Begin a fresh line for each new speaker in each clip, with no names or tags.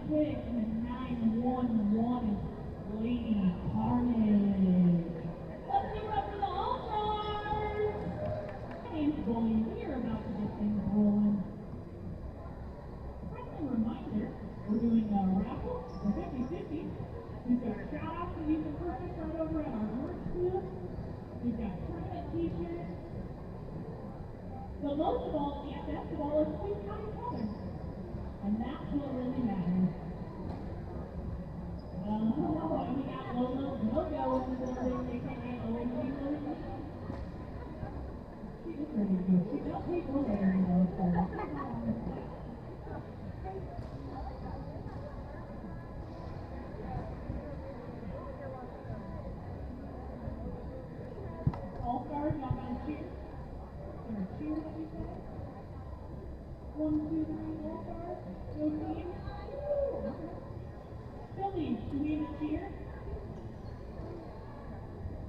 quick, and the 9-1-1 is Lady Carnage. Let's give it up for the All-Stars! My name's Bonnie. We are about to get things rolling. Friendly reminder, we're doing a raffle for 50/50. We've got shout-outs that you can purchase right over at our merch booth. We've got tournament t-shirts. But most of all, and best of all, is we've got each other. And that's what really matters. We got Lola Go-Go in the building, aka Lola. She is ready to go. She does take Lola every though, so. All-Stars, y'all got a cheer? Is there a cheer that we say? 1, 2, 3, All-Stars? No team? Phillies, do we have a cheer?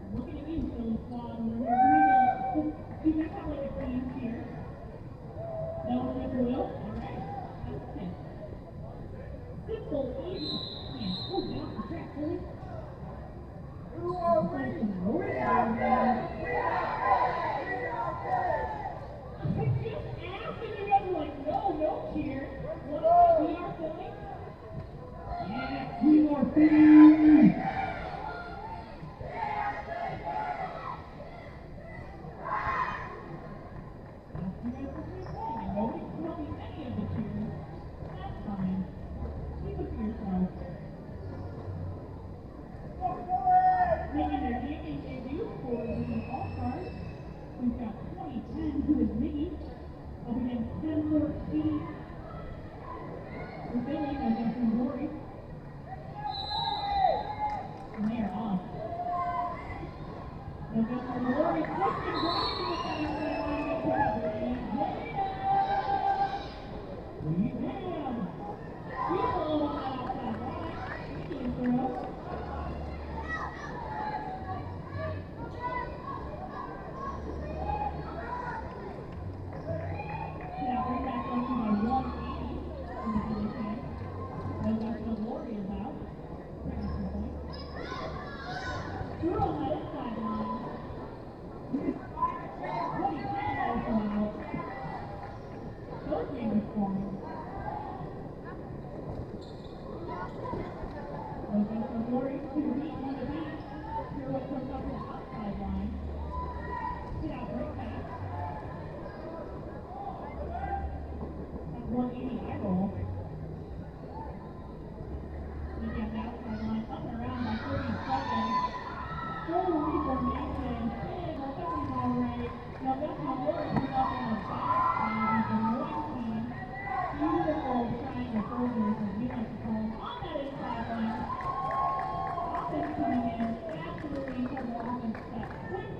I'm looking at you, Philly squad. Do you guys have like a team cheer? No one ever will? Alright. That's okay. Simple, easy. Man, go down the track, Philly. We are ready. We are ready. I just asked and you guys were like, no cheer. What is it? We are Philly? Yeah, we are Philly. Nobody can tell me any of the cheers. That's fine. Keep it to yourself. Making their gaming debut for the All-Stars, we've got 2010, who is Miggy, up against 10-14. The Billy against Rory. And they are off. Against Rory, quick and grinding with that outside line, Damn! Beautiful on that outside line. Medium throw. Yeah, bring back up to my 180 in the Billy team. No, that's the Warriors out. Bring some points. Drew on that inside line. 2010 also out. Those games scoring. Against the Warriors, 2 beat on the beat. Here what comes up to the outside line. Yeah, break back. That 180 eye roll. You get the outside line up and around by 30 seconds. Full reformation. And we're thinking alright. Now that's my Warriors put up on the backside. The Warriors team. Beautiful triangle soldiers, as we like to call them, on that inside line. Offense coming in, absolutely incredible offense. That quick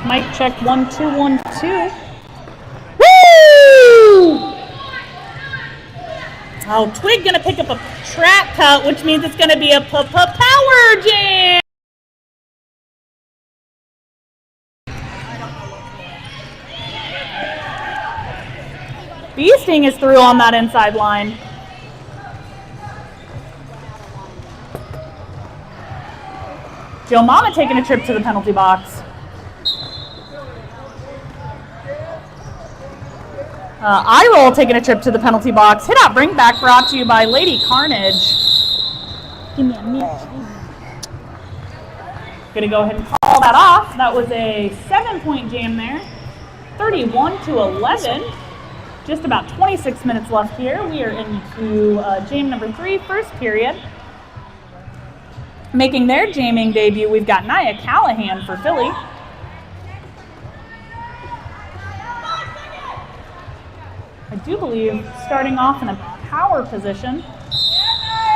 Mic check 1 2 1 2. Woo! Oh, Twig gonna pick up a trap cut, which means it's gonna be a power jam. Beasting is through on that inside line. Joe Mama taking a trip to the penalty box. I-Roll taking a trip to the penalty box. Hit out bring back brought to you by Lady Carnage. Give me a minute. Gonna go ahead and call that off. That was a 7-point jam there. 31-11. Just about 26 minutes left here. We are into jam number 3, first period. Making their jamming debut, we've got Nia Callahan for Philly. I do believe starting off in a power position.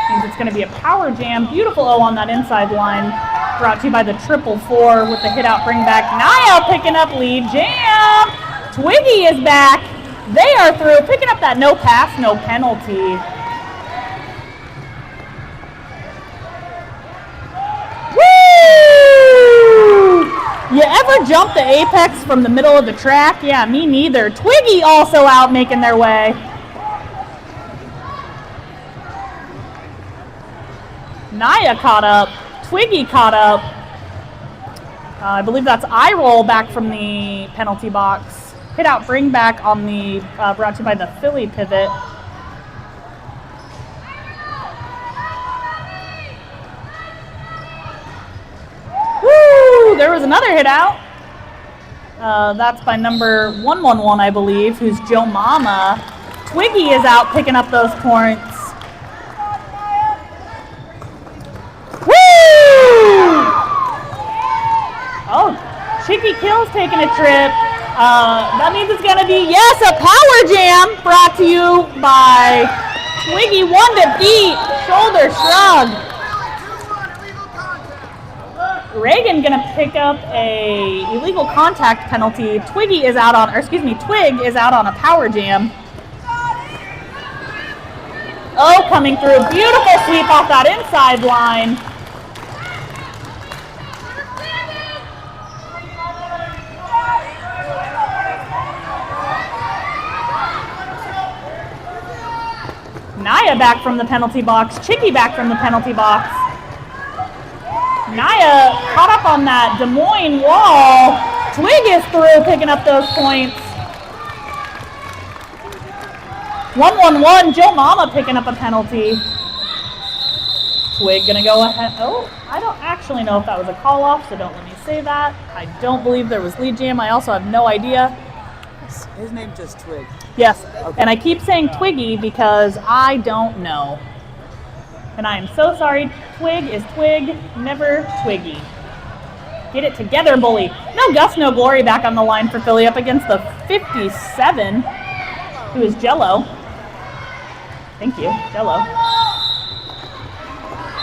Means it's going to be a power jam. Beautiful O on that inside line. Brought to you by the 444 with the hit out bring back. Nia picking up lead jam. Twiggy is back. They are through, picking up that no pass, no penalty. Woo! You ever jump the apex from the middle of the track? Yeah, me neither. Twiggy also out making their way. Nia caught up. Twiggy caught up. I believe that's I-Roll back from the penalty box. Hit out bring back on the brought to you by the Philly pivot. Woo! There was another hit out. That's by number 111, I believe, who's Joe Mama. Twiggy is out picking up those points. Woo! Oh, Chicky Kill's taking a trip. That means it's going to be, yes, a power jam brought to you by Twiggy. 1 to beat. Shoulder shrug. Reagan going to pick up a illegal contact penalty. Twig is out on a power jam. Oh, coming through. Beautiful sweep off that inside line. Nia back from the penalty box. Chicky back from the penalty box. Nia caught up on that Des Moines wall. Twig is through, picking up those points. 1-1-1. Joe Mama picking up a penalty. Twig gonna go ahead. Oh, I don't actually know if that was a call off, so don't let me say that. I don't believe there was lead jam. I also have no idea.
His name's just Twig.
Yes,
okay.
And I keep saying Twiggy because I don't know. And I am so sorry. Twig is Twig, never Twiggy. Get it together, bully. No Gus, no Glory back on the line for Philly up against the 57, who is Jello. Thank you, Jello.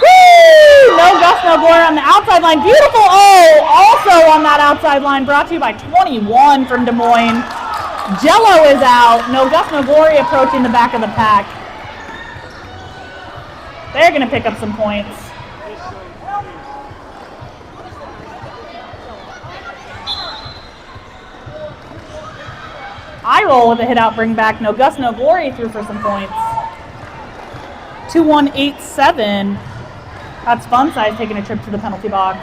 Woo! No Gus, no Glory on the outside line. Beautiful O also on that outside line, brought to you by 21 from Des Moines. Jello is out. No Gus, no Glory approaching the back of the pack. They're going to pick up some points. I-Roll with a hit out bring back. No Gus, no Glory through for some points. 2-1-8-7. That's Fun Size taking a trip to the penalty box.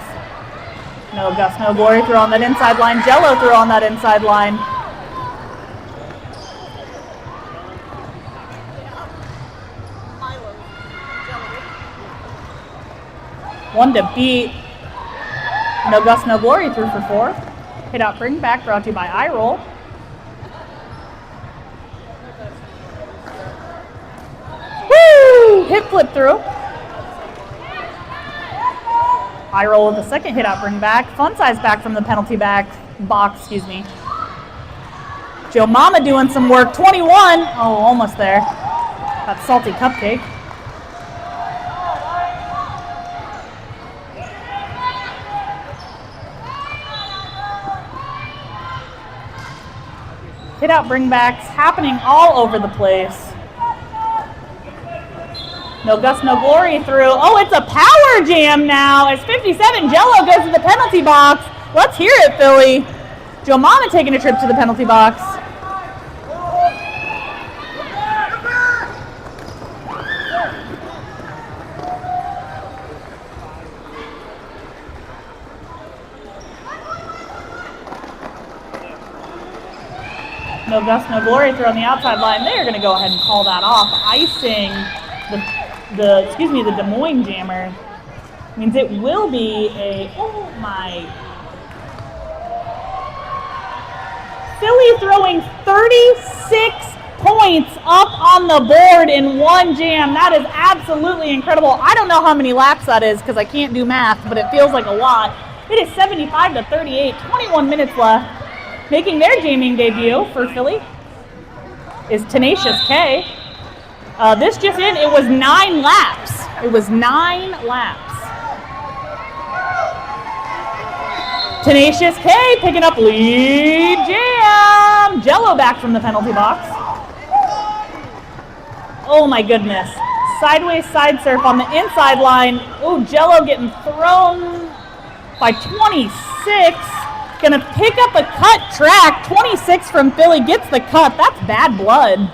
No Gus, no Glory through on that inside line. Jello through on that inside line. One to beat. No Gus, no Glory through for 4. Hit out bring back brought to you by I-Roll. Woo! Hip flip through. I-Roll with the second hit out bring back. Fun Size back from the penalty box, excuse me. Joe Mama doing some work. 21. Oh, almost there. That salty cupcake. hit out bringbacks happening all over the place. No Gus, no glory through. Oh, it's a power jam now as 57 Jello goes to the penalty box. Let's hear it, Philly. Joe Mama taking a trip to the penalty box. No Gus, no glory throw on the outside line. They are going to go ahead and call that off. Icing the Des Moines jammer. Means it will be a, oh my. Philly throwing 36 points up on the board in one jam. That is absolutely incredible. I don't know how many laps that is because I can't do math, but it feels like a lot. It is 75-38, 21 minutes left. Making their jamming debut for Philly is Tenacious K. This just in, it was 9 laps. It was 9 laps. Tenacious K picking up lead jam. Jello back from the penalty box. Oh my goodness. Sideways side surf on the inside line. Oh, Jello getting thrown by 26. Gonna pick up a cut track. 26 from Philly gets the cut. That's bad blood.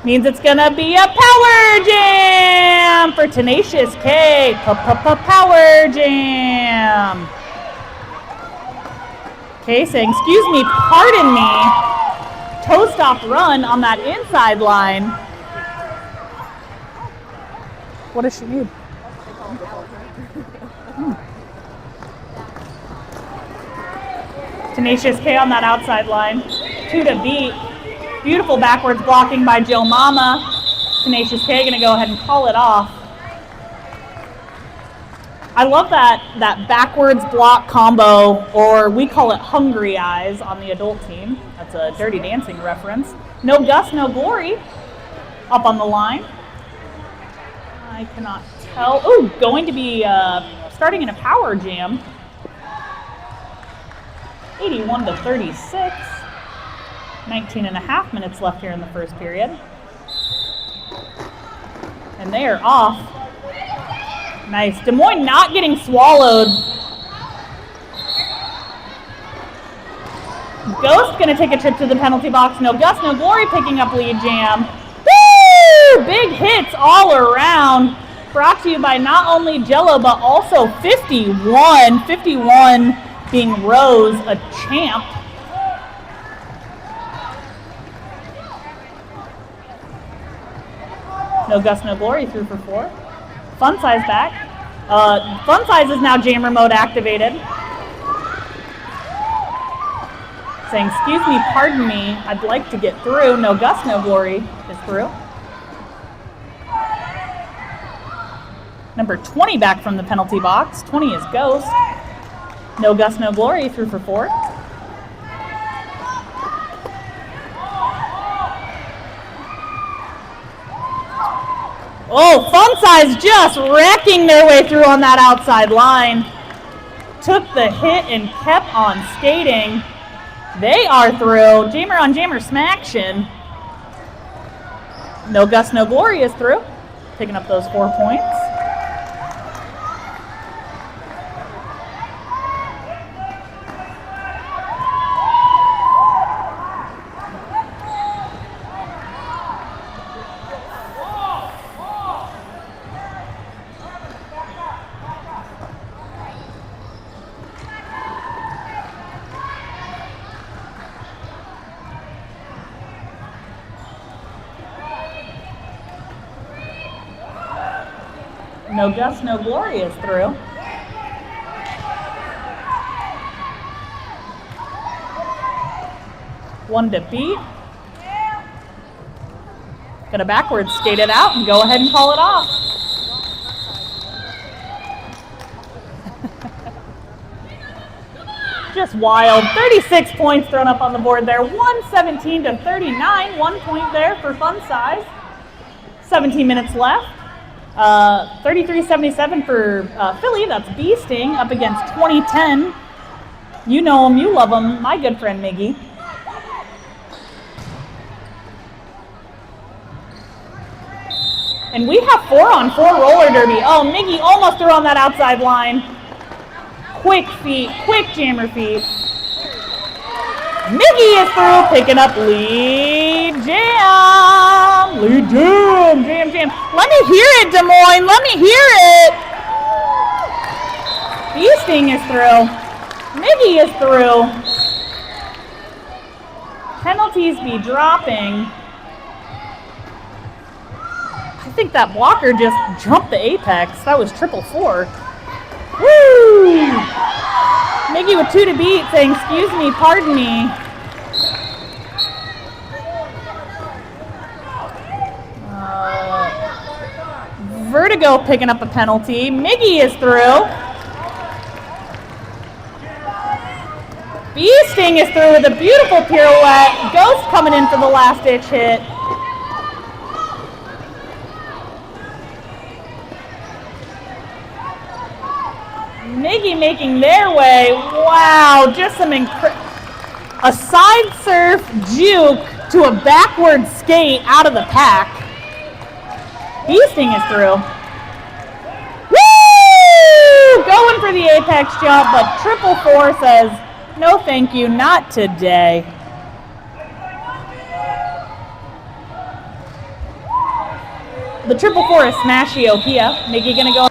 Means it's gonna be a power jam for Tenacious K. Power jam. Okay, saying, excuse me, pardon me. Toe stop run on that inside line. What does she need? Tenacious K on that outside line. 2 to beat. Beautiful backwards blocking by Joe Mama. Tenacious K gonna go ahead and call it off. I love that backwards block combo, or we call it hungry eyes on the adult team. That's a Dirty Dancing reference. No Gus, no glory up on the line. I cannot tell. Oh, going to be starting in a power jam. 81-36. 19 and a half minutes left here in the first period. And they are off. Nice. Des Moines not getting swallowed. Ghost going to take a trip to the penalty box. No Gus, no glory picking up lead jam. Woo! Big hits all around. Brought to you by not only Jello, but also 51. 51 being Rose, a champ. No Gus, no glory through for 4. Fun Size back. Fun Size is now jammer mode activated. Saying, excuse me, pardon me, I'd like to get through. No Gus, no glory is through. Number 20 back from the penalty box. 20 is Ghost. No Gus, no glory through for 4. Oh, Fun Size just wrecking their way through on that outside line. Took the hit and kept on skating. They are through. Jammer on jammer smaction. No Gus, no glory is through. Picking up those 4 points. No Gus, no glory is through. One to beat. Gonna backwards skate it out and go ahead and call it off. Just wild. 36 points thrown up on the board there. 117-39. 1 point there for Fun Size. 17 minutes left. 33-77 for Philly. That's Beasting up against 2010. You know him, you love him. My good friend Miggy. And we have 4-on-4 roller derby. Oh, Miggy almost threw on that outside line. Quick feet, quick jammer feet. Miggy is through, picking up lead jam. Lead jam, jam, jam. Let me hear it, Des Moines. Let me hear it. Beasting is through. Miggy is through. Penalties be dropping. I think that blocker just jumped the apex. That was 444. Woo! Miggy with 2 to beat saying, excuse me, pardon me. Vertigo picking up a penalty. Miggy is through. Beasting is through with a beautiful pirouette. Ghost coming in for the last ditch hit. Miggy making their way. Wow, just some a side surf juke to a backward skate out of the pack. Beasting is through. Woo! Going for the apex jump, but 444 says, no thank you, not today. The 444 is Smashiopia. Miggy gonna go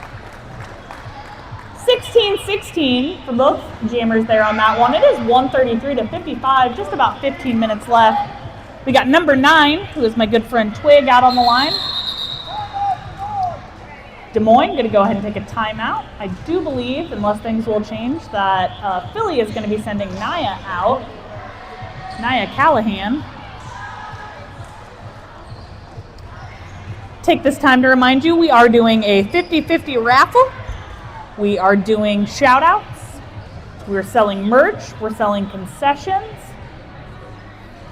16-16 for both jammers there on that one. It is 133 to 55, just about 15 minutes left. We got number 9, who is my good friend Twig, out on the line. Des Moines going to go ahead and take a timeout. I do believe, unless things will change, that Philly is going to be sending Naya out. Naya Callahan. Take this time to remind you, we are doing a 50-50 raffle. We are doing shout outs. We're selling merch. We're selling concessions.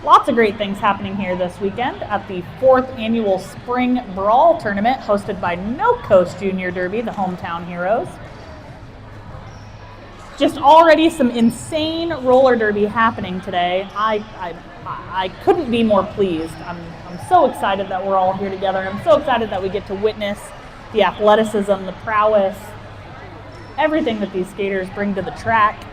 Lots of great things happening here this weekend at the 4th annual Spring Brawl Tournament hosted by No Coast Junior Derby, the hometown heroes. Just already some insane roller derby happening today. I couldn't be more pleased. I'm so excited that we're all here together. I'm so excited that we get to witness the athleticism, the prowess, everything that these skaters bring to the track.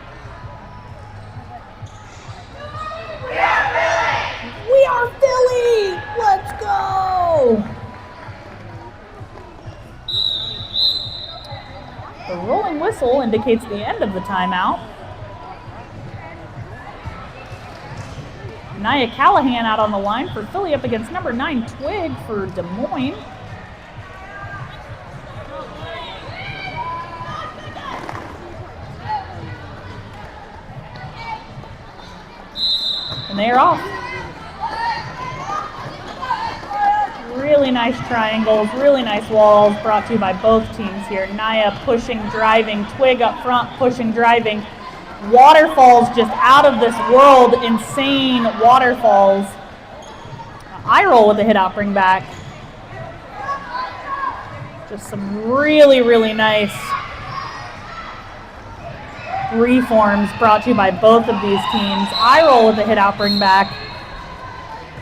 We are Philly! Let's go! The rolling whistle indicates the end of the timeout. Naya Callahan out on the line for Philly up against number 9 Twig for Des Moines. And they are off. Really nice triangles, really nice walls brought to you by both teams here. Naya pushing, driving, Twig up front, pushing, driving. Waterfalls just out of this world, insane waterfalls. Eye roll with the hit out, bring back. Just some really, really nice reforms brought to you by both of these teams. Eye roll with the hit out, bring back.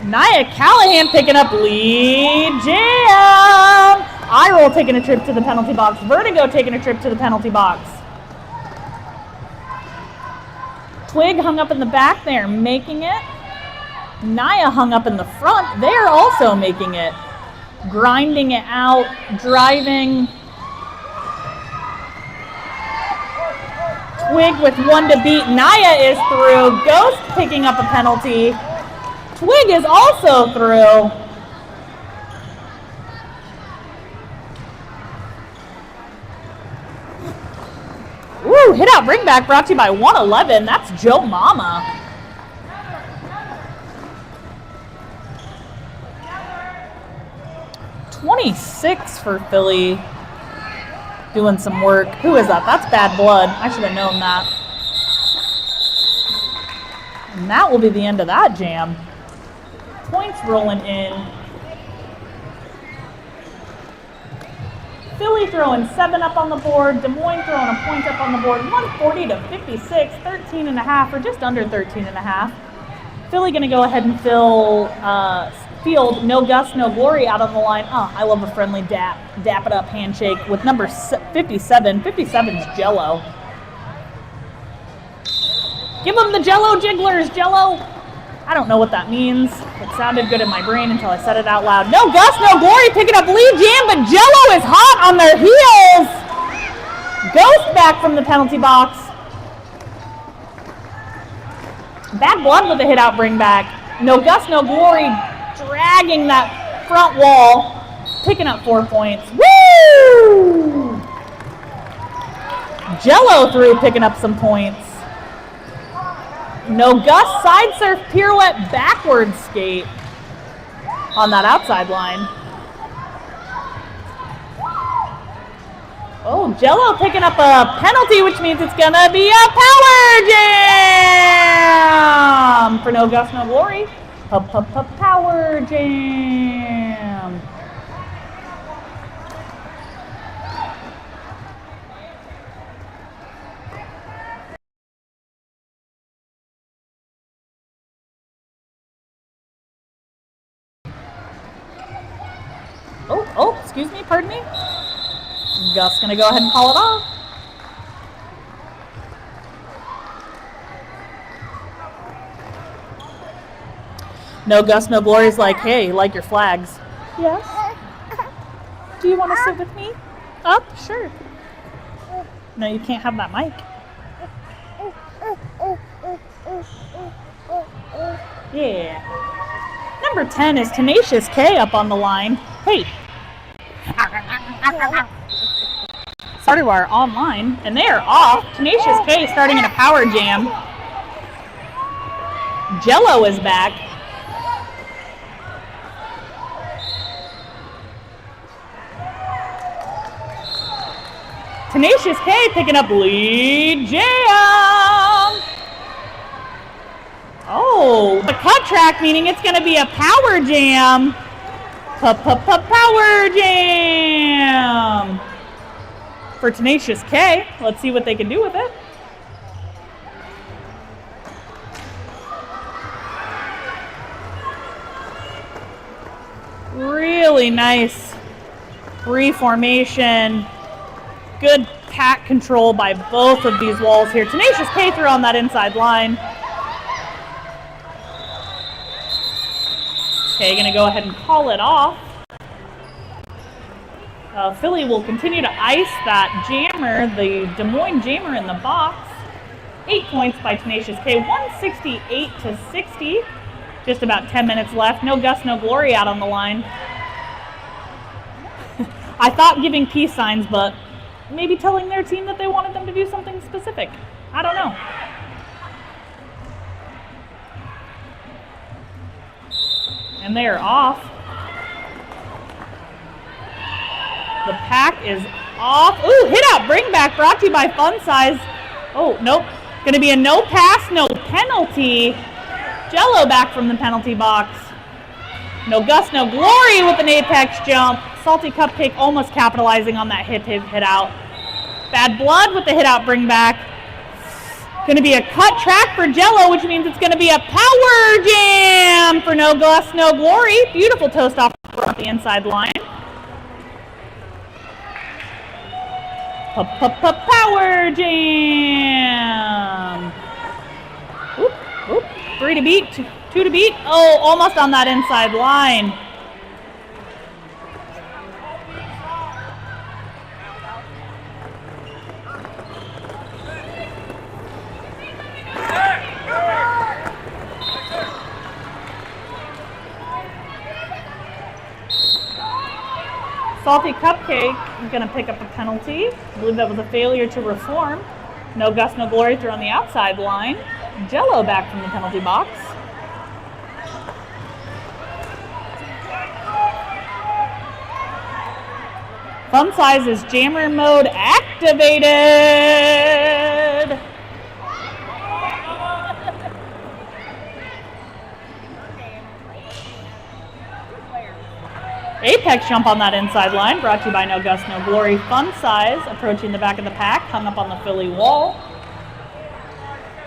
Naya Callahan picking up lead jam. Eye roll taking a trip to the penalty box. Vertigo taking a trip to the penalty box. Twig hung up in the back there, making it. Naya hung up in the front. They're also making it. Grinding it out, driving. Twig with 1 to beat. Naya is through. Ghost picking up a penalty. Twig is also through. Woo, hit out, bring back brought to you by 111. That's Joe Mama. $26 for Philly. Doing some work. Who is that? That's Bad Blood. I should have known that. And that will be the end of that jam. Points rolling in. Philly throwing 7 up on the board. Des Moines throwing a point up on the board. 140 to 56, 13.5, or just under 13.5. Philly going to go ahead and fill field. No Gus, no Glory out on the line. Oh, I love a friendly dap it up handshake with number 57. 57's Jello. Give them the Jello jigglers, Jello. I don't know what that means. It sounded good in my brain until I said it out loud. No Gus, no Glory picking up lead jam, but Jello is hot on their heels. Ghost back from the penalty box. Bad Blood with a hit out bring back. No Gus, no Glory dragging that front wall, picking up 4 points. Woo! Jello through picking up some points. No Gus, side surf, pirouette, backward skate on that outside line. Oh, Jello picking up a penalty, which means it's gonna be a power jam for No Gus, no Glory. Power jam. Oh, excuse me, pardon me. Gus gonna go ahead and call it off. No Gus, no Glory's like, hey, like your flags. Yes. Do you want to sit with me? Up? Sure. No, you can't have that mic. Yeah. Number 10 is Tenacious K up on the line. Hey. Startywire online, and they are off. Tenacious K starting in a power jam. Jello is back. Tenacious K picking up lead jam. Oh, the cut track, meaning it's going to be a power jam. Power jam for Tenacious K. Let's see what they can do with it. Really nice reformation. Good pack control by both of these walls here. Tenacious K through on that inside line. Okay, gonna go ahead and call it off. Philly will continue to ice that jammer, the Des Moines jammer in the box. 8 points by Tenacious K, 168-60. Just about 10 minutes left. No Gus, no Glory out on the line. I thought giving peace signs, but maybe telling their team that they wanted them to do something specific. I don't know. And they are off. The pack is off. Ooh, hit out, bring back, brought to you by Fun Size. Oh, nope. Gonna be a no pass, no penalty. Jello back from the penalty box. No Gus, no Glory with an apex jump. Salty Cupcake almost capitalizing on that hit out. Bad Blood with the hit out bring back. Going to be a cut track for Jello, which means it's going to be a power jam for No Gus, no Glory. Beautiful toast off the inside line. Power jam. Oop, oop. 3 to beat, 2 to beat. Oh, almost on that inside line. Salty Cupcake is going to pick up a penalty. I believe that was a failure to reform. No Gus, no Glory through on the outside line. Jello back from the penalty box. Fun Size is jammer mode activated. Apex jump on that inside line, brought to you by No Gus, no Glory. Fun Size approaching the back of the pack, hung up on the Philly wall.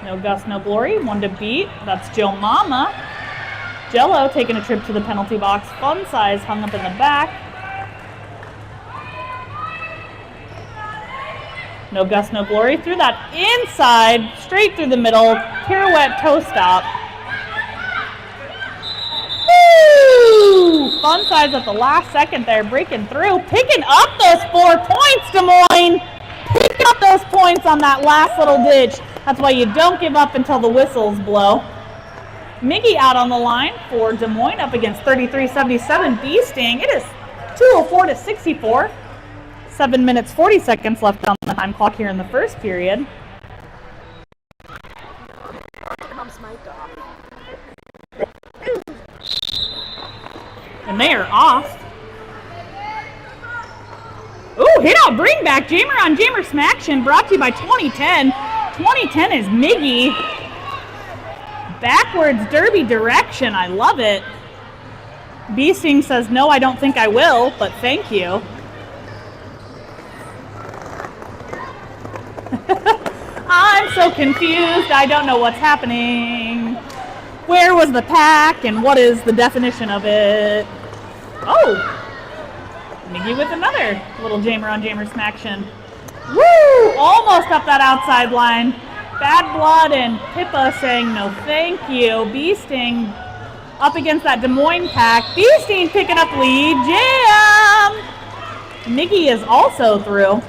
No Gus, no Glory, 1 to beat. That's Joe Mama. Jello taking a trip to the penalty box. Fun size hung up in the back. No Gus, no Glory. Through that inside, straight through the middle. Pirouette toe stop. Woo! Fun size at the last second there, breaking through. Picking up those 4 points, Des Moines. Picking up those points on that last little ditch. That's why you don't give up until the whistles blow. Miggy out on the line for Des Moines up against 33-77 B-Sting. It is 2:04-64. 7 minutes, 40 seconds left on the time clock here in the first period. And they are off. Ooh, hit out, bring back. Jamer on Jamer Smaction, brought to you by 2010. 2010 is Miggy. Backwards derby direction, I love it. B-Sting says, no, I don't think I will, but thank you. I'm so confused, I don't know what's happening. Where was the pack and what is the definition of it? Oh, Miggy with another little Jamer on Jamer Smaction. Woo! Almost up that outside line. Bad Blood and Pippa saying no thank you. B-Sting up against that Des Moines pack. B-Sting picking up lead. Jam! Miggy is also through.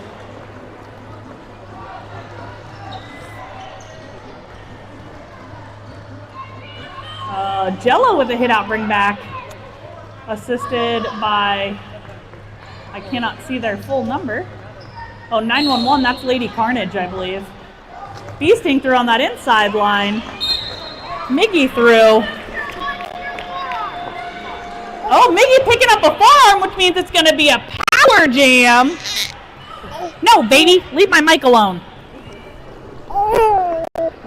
Jello with a hit out bring back. Assisted by, I cannot see their full number. Oh, 911, that's Lady Carnage, I believe. B-Sting through on that inside line. Miggy through. Oh, Miggy picking up a farm, which means it's going to be a power jam. No, baby, leave my mic alone.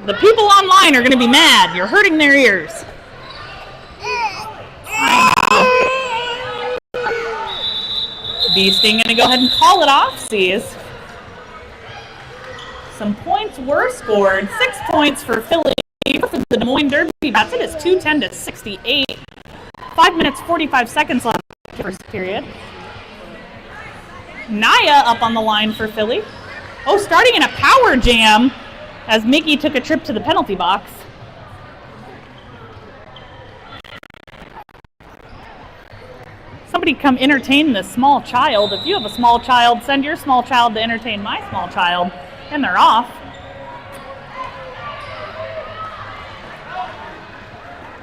The people online are going to be mad. You're hurting their ears. B-Sting going to go ahead and call it off, sees. Some points were scored. 6 points for Philly for the Des Moines Derby. That's it is 2:10-68. 5 minutes, 45 seconds left in the first period. Naya up on the line for Philly. Oh, starting in a power jam as Miggy took a trip to the penalty box. Somebody come entertain this small child. If you have a small child, send your small child to entertain my small child. And they're off.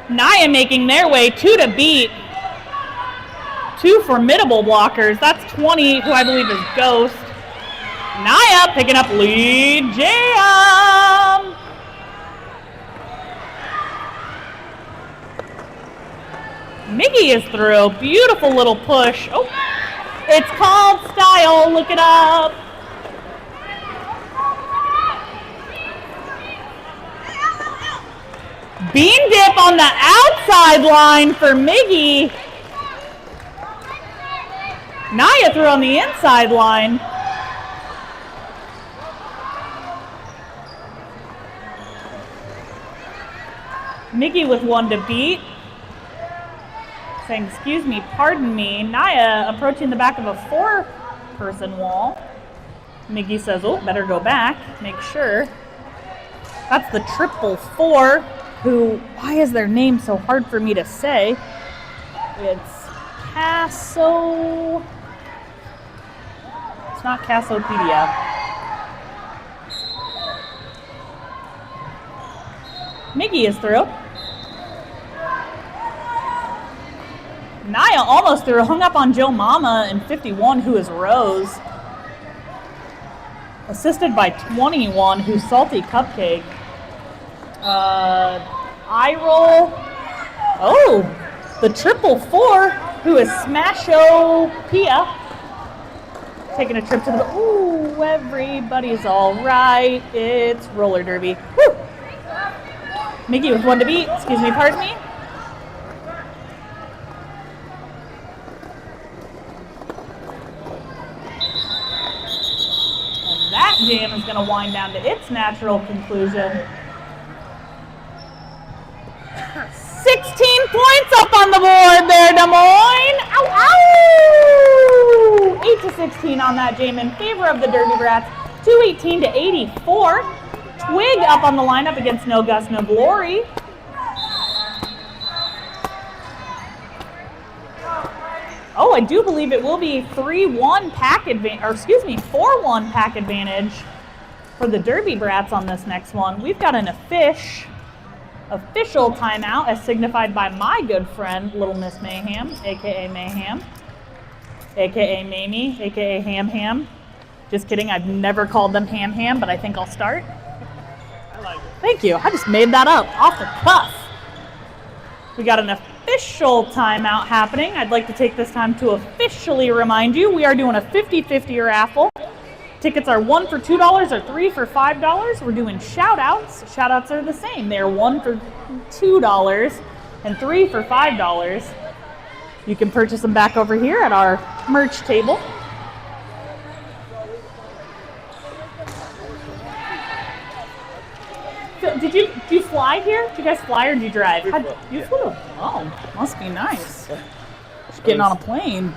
Naya making their way 2 to beat. 2 formidable blockers. That's 20, who I believe is Ghost. Naya picking up lead. Jam! Miggy is through. Beautiful little push. Oh, it's called style. Look it up. Bean dip on the outside line for Miggy. Naya threw on the inside line. Miggy with 1 to beat. Saying, excuse me, pardon me. Naya approaching the back of a 4-person wall. Miggy says, oh, better go back. Make sure. That's the 444. Who, why is their name so hard for me to say? It's Casso. It's not Cassopedia. Miggy is through. Naya almost through, hung up on Joe Mama in 51, who is Rose. Assisted by 21, who's Salty Cupcake. Eye roll. Oh, the 444, who is Smasho Pia. Taking a trip to the, ooh, everybody's all right. It's roller derby. Woo! Miggy with 1 to beat. Excuse me, pardon me. And that jam is going to wind down to its natural conclusion. 16 points up on the board there, Des Moines. Ow, ow! 8-16 on that game in favor of the Derby Brats. 218-84. Twig up on the lineup against No Gus, No Glory. Oh, I do believe it will be 3-1 pack advantage, or excuse me, 4-1 pack advantage for the Derby Brats on this next one. We've got an official timeout as signified by my good friend, Little Miss Mayhem, aka Mayhem, aka Mamie, aka Ham Ham. Just kidding, I've never called them Ham Ham, but I think I'll start.
I like it.
Thank you, I just made that up off the cuff. We got an official timeout happening. I'd like to take this time to officially remind you we are doing a 50-50 raffle. Tickets are 1 for $2 or 3 for $5. We're doing shout outs. Shout outs are the same. They're 1 for $2 and 3 for $5. You can purchase them back over here at our merch table. Did you fly here? Did you guys fly or did you drive? You flew? Oh, must be nice. Just getting on a plane.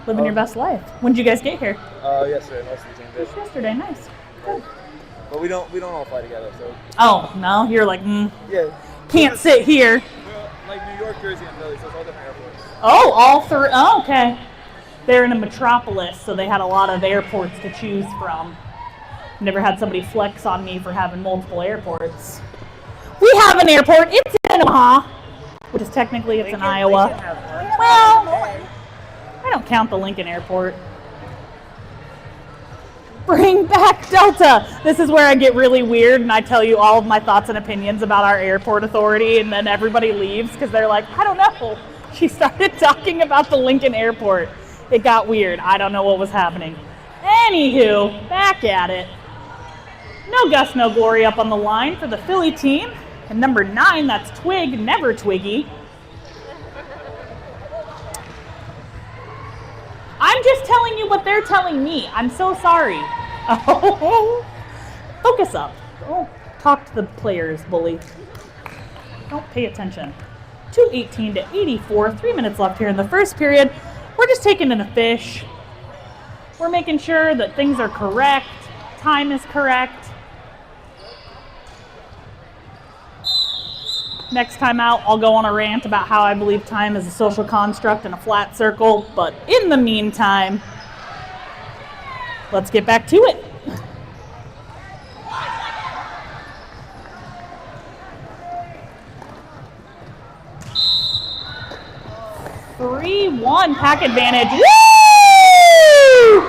Living your best life. When did you guys get here?
Yesterday. Most of the team did.
Just yesterday, nice. Good.
But we don't all fly together, so.
Oh, no, you're like,
Yeah.
can't sit here.
Well, like New York, Jersey, and Philly, so it's all different airports.
Oh, all three. Oh, okay. They're in a metropolis, so they had a lot of airports to choose from. Never had somebody flex on me for having multiple airports. We have an airport. It's in Omaha, which is technically it's in Iowa. Well, I don't count the Lincoln Airport. Bring back Delta. This is where I get really weird and I tell you all of my thoughts and opinions about our airport authority, and then everybody leaves because they're like, I don't know. She started talking about the Lincoln Airport. It got weird. I don't know what was happening. Anywho, back at it. No Gus, No Glory up on the line for the Philly team. And number 9, that's Twig, never Twiggy. I'm just telling you what they're telling me. I'm so sorry. Oh, focus up. Don't talk to the players, bully. Don't pay attention. 218-84, 3 minutes left here in the first period. We're just taking in a fish. We're making sure that things are correct. Time is correct. Next time out, I'll go on a rant about how I believe time is a social construct and a flat circle. But in the meantime, let's get back to it. (3-1) pack advantage. Woo!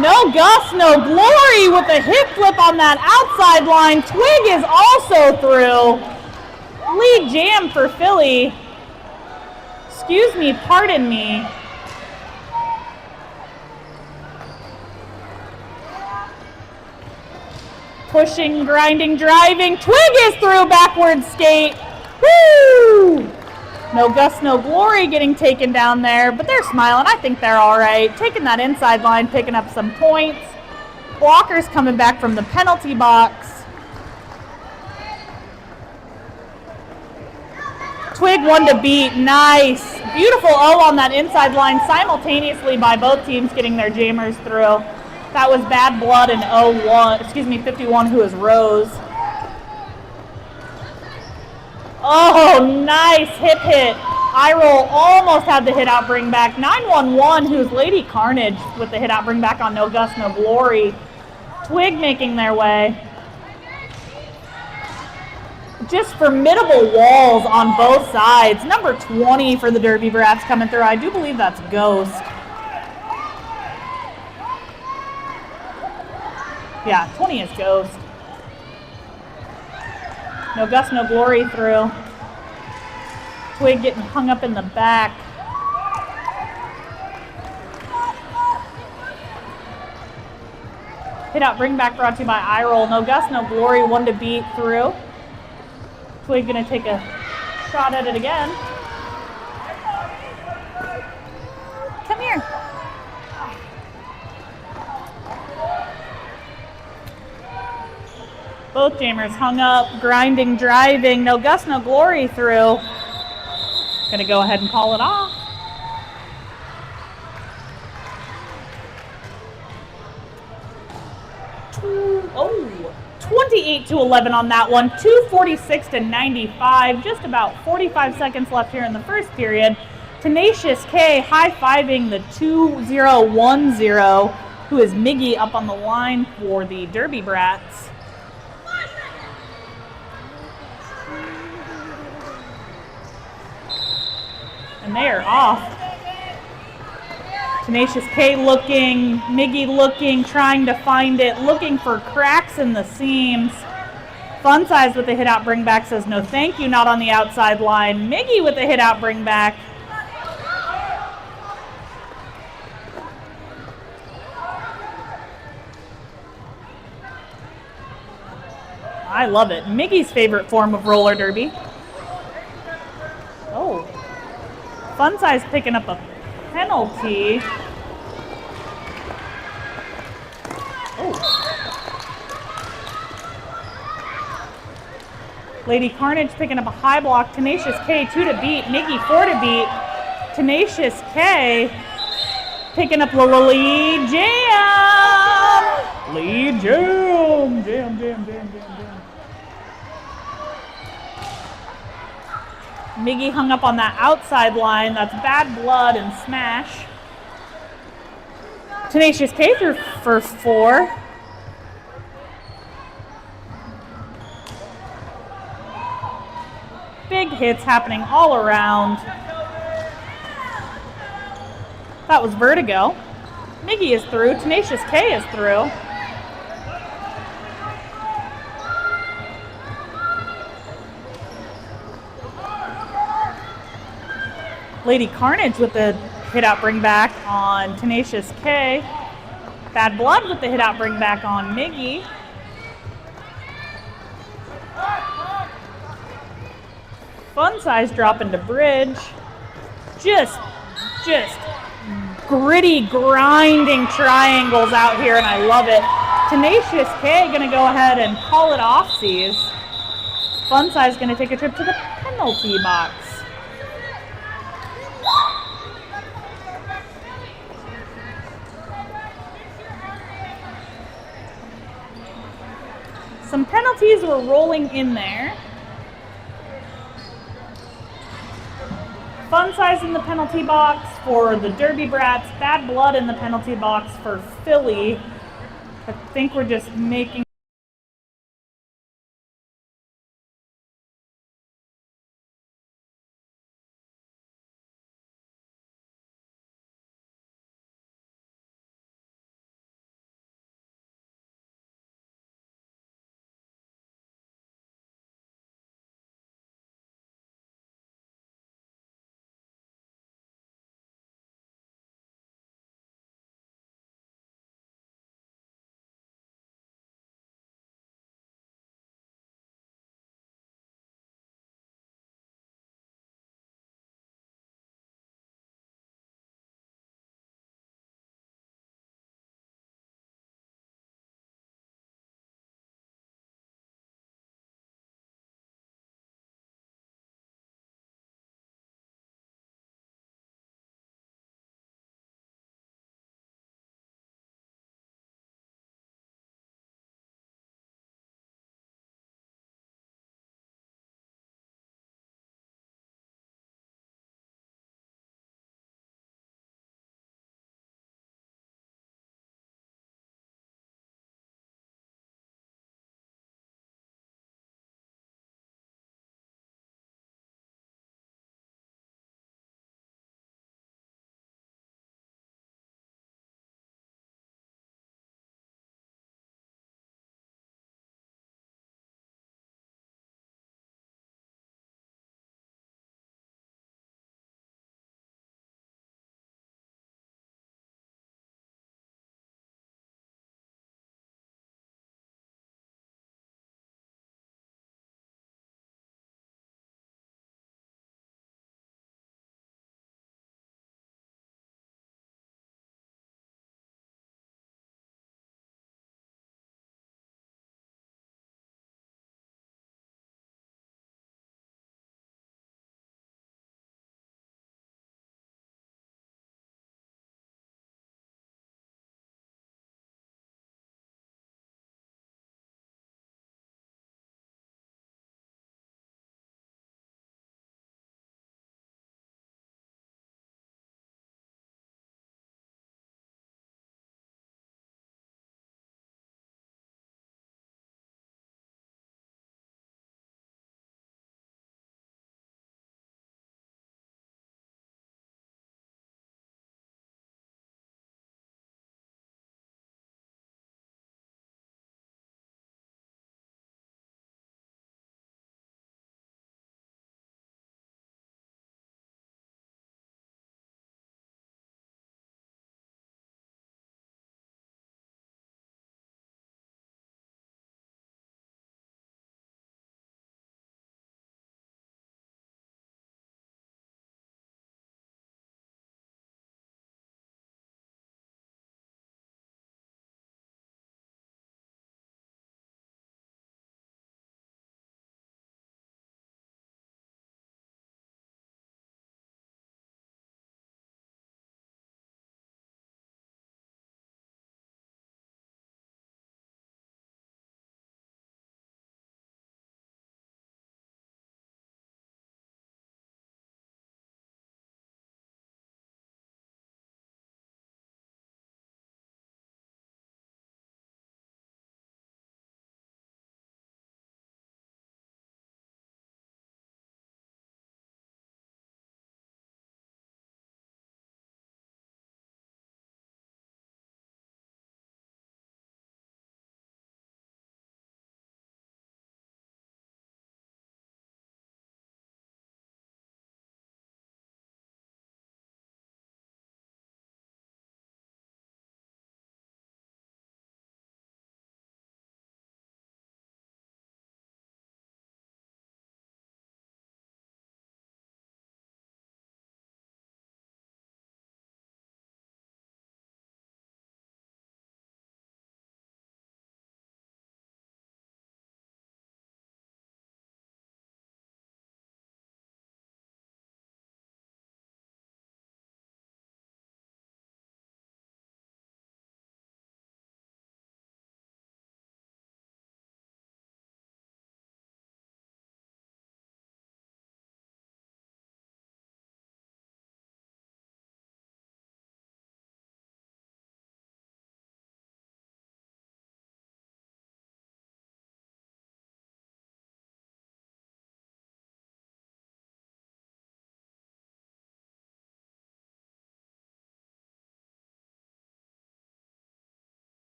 No Gus, No Glory with a hip flip on that outside line. Twig is also through. Lead jam for Philly. Excuse me, pardon me. Pushing, grinding, driving. Twig is through, backward skate. Woo! No Gus, No Glory getting taken down there, but they're smiling. I think they're all right. Taking that inside line, picking up some points. Blockers coming back from the penalty box. Twig one to beat, nice. Beautiful O on that inside line simultaneously by both teams getting their jammers through. That was Bad Blood and 51, who is Rose. Oh, nice hip hit. Eye roll almost had the hit out bring back. 911, who's Lady Carnage with the hit out bring back on No Gus, No Glory. Twig making their way. Just formidable walls on both sides. Number 20 for the Derby Brats coming through. I do believe that's Ghost. Yeah, 20 is Ghost. No Gus, No Glory through. Twig getting hung up in the back. Hit out, bring back brought to you by Eye Roll. No Gus, No Glory, one to beat through. Twig gonna take a shot at it again. Come here. Both jammers hung up, grinding, driving. No Gus, No Glory through. Going to go ahead and call it off. Oh, 28-11 on that one. 246-95. Just about 45 seconds left here in the first period. Tenacious K high-fiving the 2-0-1-0, who is Miggy up on the line for the Derby Brats. And they are off. Tenacious K looking, Miggy looking, trying to find it, looking for cracks in the seams. Fun Size with the hit out bring back says no thank you, not on the outside line. Miggy with the hit out bring back. I love it. Miggy's favorite form of roller derby. Oh. Fun Size picking up a penalty. Oh. Lady Carnage picking up a high block. Tenacious K 2 to beat. Miggy 4 to beat. Tenacious K picking up Lead Jam. Lead Jam. Jam. Miggy hung up on that outside line. That's Bad Blood and Smash. Tenacious K through for 4. Big hits happening all around. That was Vertigo. Miggy is through. Tenacious K is through. Lady Carnage with the hit out bring back on Tenacious K. Bad Blood with the hit out bring back on Miggy. Fun Size drop into bridge. Just gritty, grinding triangles out here, and I love it. Tenacious K gonna go ahead and call it off-seas. Fun Size gonna take a trip to the penalty box. Some penalties were rolling in there. Fun Size in the penalty box for the Derby Brats. Bad Blood in the penalty box for Philly. I think we're just making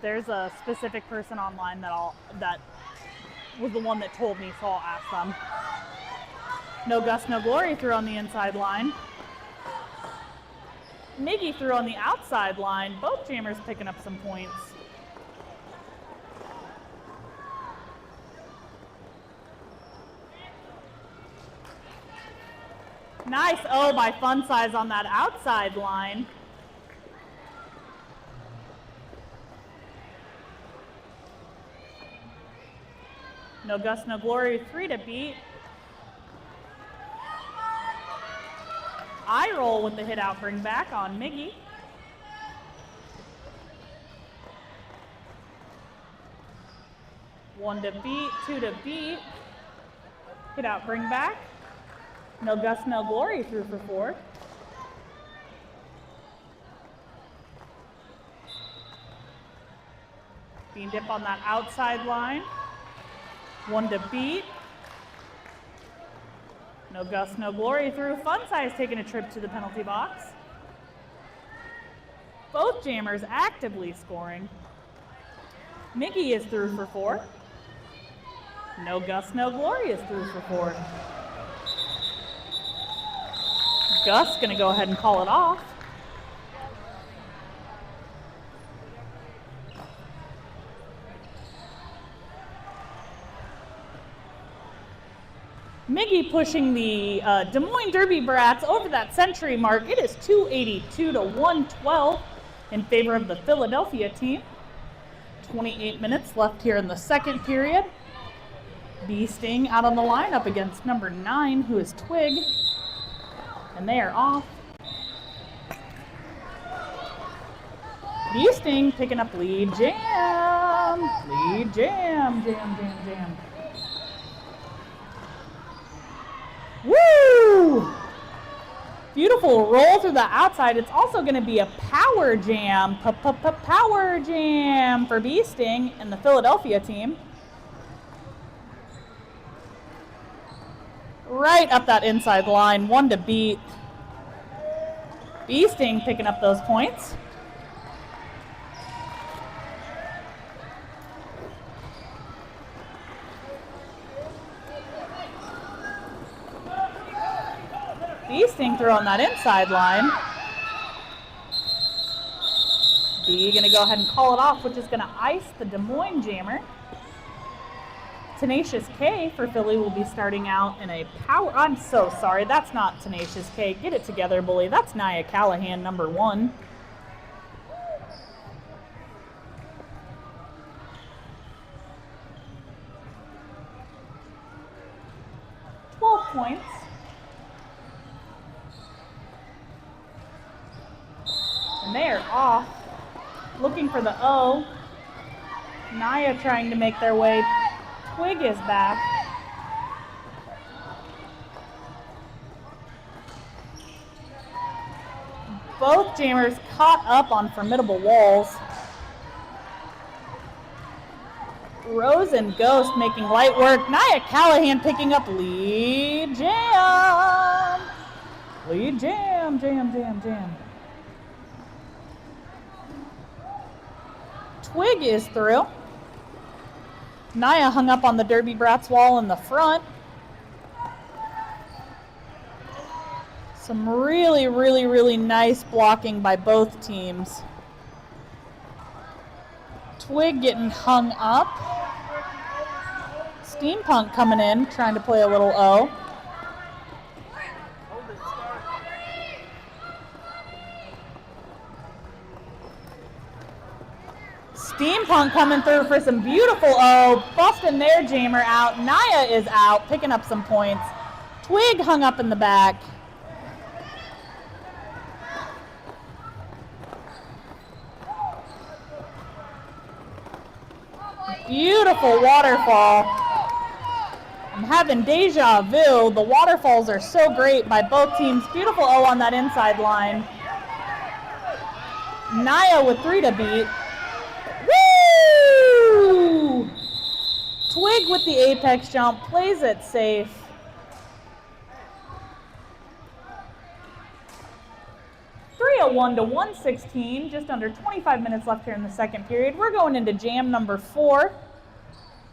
There's a specific person online that was the one that told me, so I'll ask them. No Gus, no Glory threw on the inside line. Miggy threw on the outside line. Both jammers picking up some points. Nice O by Fun Size on that outside line. No Gus, no Glory, 3 to beat. Eye roll with the hit out bring back on Miggy. One to beat, 2 to beat. Hit out bring back. No Gus, no Glory through for 4. Bean dip on that outside line. 1 to beat. No Gus, no Glory through. Fun Size taking a trip to the penalty box. Both jammers actively scoring. Miggy is through for 4. No Gus, no Glory is through for 4. Gus gonna go ahead and call it off. Miggy pushing the Des Moines Derby Brats over that century mark. It is 282 to 112 in favor of the Philadelphia team. 28 minutes left here in the second period. Bee Sting out on the line up against number 9, who is Twig. And they are off. Bee Sting picking up lead jam. Lead jam, jam, jam, jam. Woo! Beautiful roll through the outside. It's also going to be a power jam. Power jam for Bee Sting and the Philadelphia team. Right up that inside line. 1 to beat. Bee Sting picking up those points. Bee Sting throw on that inside line. Bee gonna go ahead and call it off, which is gonna ice the Des Moines jammer. Tenacious K for Philly will be starting out in a power. I'm so sorry, that's not Tenacious K. Get it together, bully. That's Nia Callahan, number 1. Points. And they are off. Looking for the O. Nia trying to make their way. Twig is back. Both jammers caught up on formidable walls. Rose and Ghost making light work. Nia Callahan picking up lead jam. Lead jam, jam, jam, jam. Twig is through. Nia hung up on the Derby Brats wall in the front. Some really, really, really nice blocking by both teams. Twig getting hung up. Steampunk coming in, trying to play a little O. Steampunk coming through for some beautiful O, busting their jammer out. Nia is out, picking up some points. Twig hung up in the back. Beautiful waterfall. I'm having deja vu. The waterfalls are so great by both teams. Beautiful O on that inside line. Nia with 3 to beat. Woo! Twig with the apex jump, plays it safe. 3:01 to 1:16, just under 25 minutes left here in the second period. We're going into jam number 4.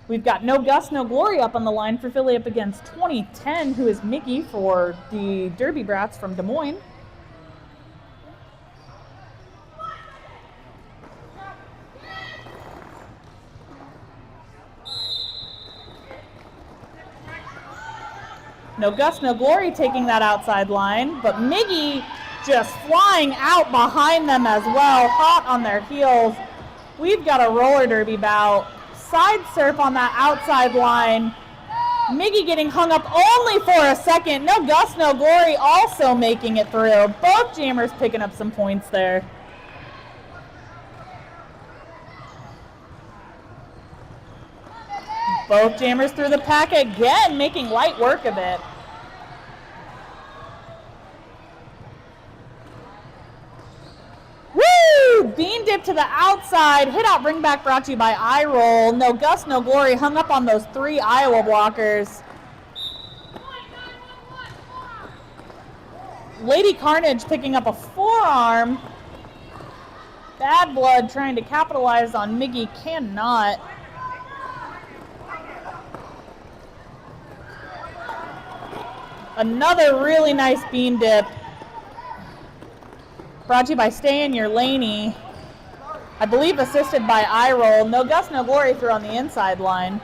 We've got No Gus, No Glory up on the line for Philly up against 2010, who is Mickey for the Derby Brats from Des Moines. No Gus, No Glory taking that outside line, but Miggy just flying out behind them as well, hot on their heels. We've got a roller derby bout. Side surf on that outside line. Miggy getting hung up only for a second. No Gus, No Glory also making it through. Both jammers picking up some points there. Both jammers through the pack again, making light work of it. Woo! Bean dip to the outside. Hit out, bring back brought to you by Eye Roll. No Gus, No Glory hung up on those 3 Iowa blockers. Lady Carnage picking up a forearm. Bad Blood trying to capitalize on Miggy, cannot. Another really nice bean dip. Brought to you by Stay in Your Laney. I believe assisted by Eye Roll. No Gus, No Glory through on the inside line.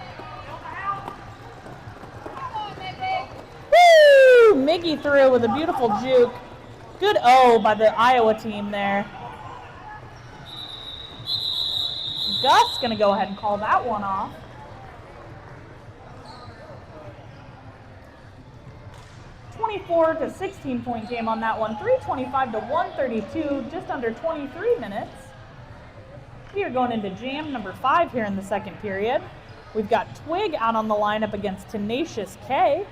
Woo! Miggy through with a beautiful juke. Good O by the Iowa team there. Gus gonna go ahead and call that one off. .24 to 16 point game on that one. 3:25 to 1:32, just under 23 minutes. We are going into jam number 5 here in the second period. We've got Twig out on the line up against Tenacious K.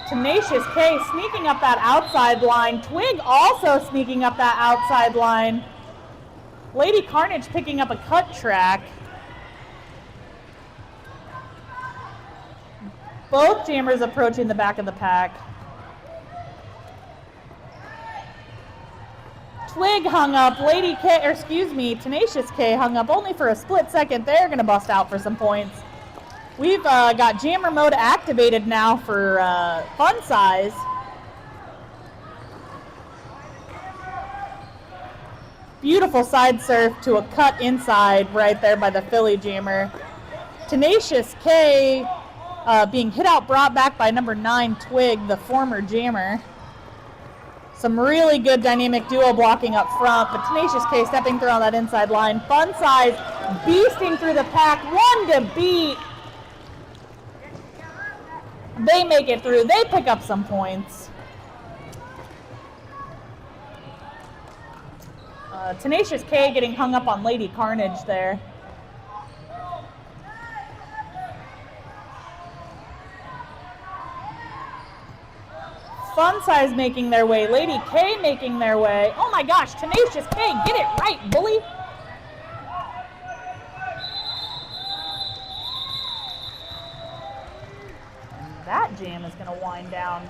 Tenacious K sneaking up that outside line. Twig also sneaking up that outside line. Lady Carnage picking up a cut track. Both jammers approaching the back of the pack. Twig hung up. Tenacious K hung up only for a split second. They're going to bust out for some points. We've got jammer mode activated now for fun size. Beautiful side surf to a cut inside right there by the Philly jammer. Tenacious K being hit out, brought back by number 9 Twig, the former jammer. Some really good dynamic duo blocking up front, but Tenacious K stepping through on that inside line. Fun size beasting through the pack, one to beat. They make it through. They pick up some points. Tenacious K getting hung up on Lady Carnage there. Fun size making their way. Lady K making their way. Oh my gosh, Tenacious K, get it right, bully. That jam is going to wind down.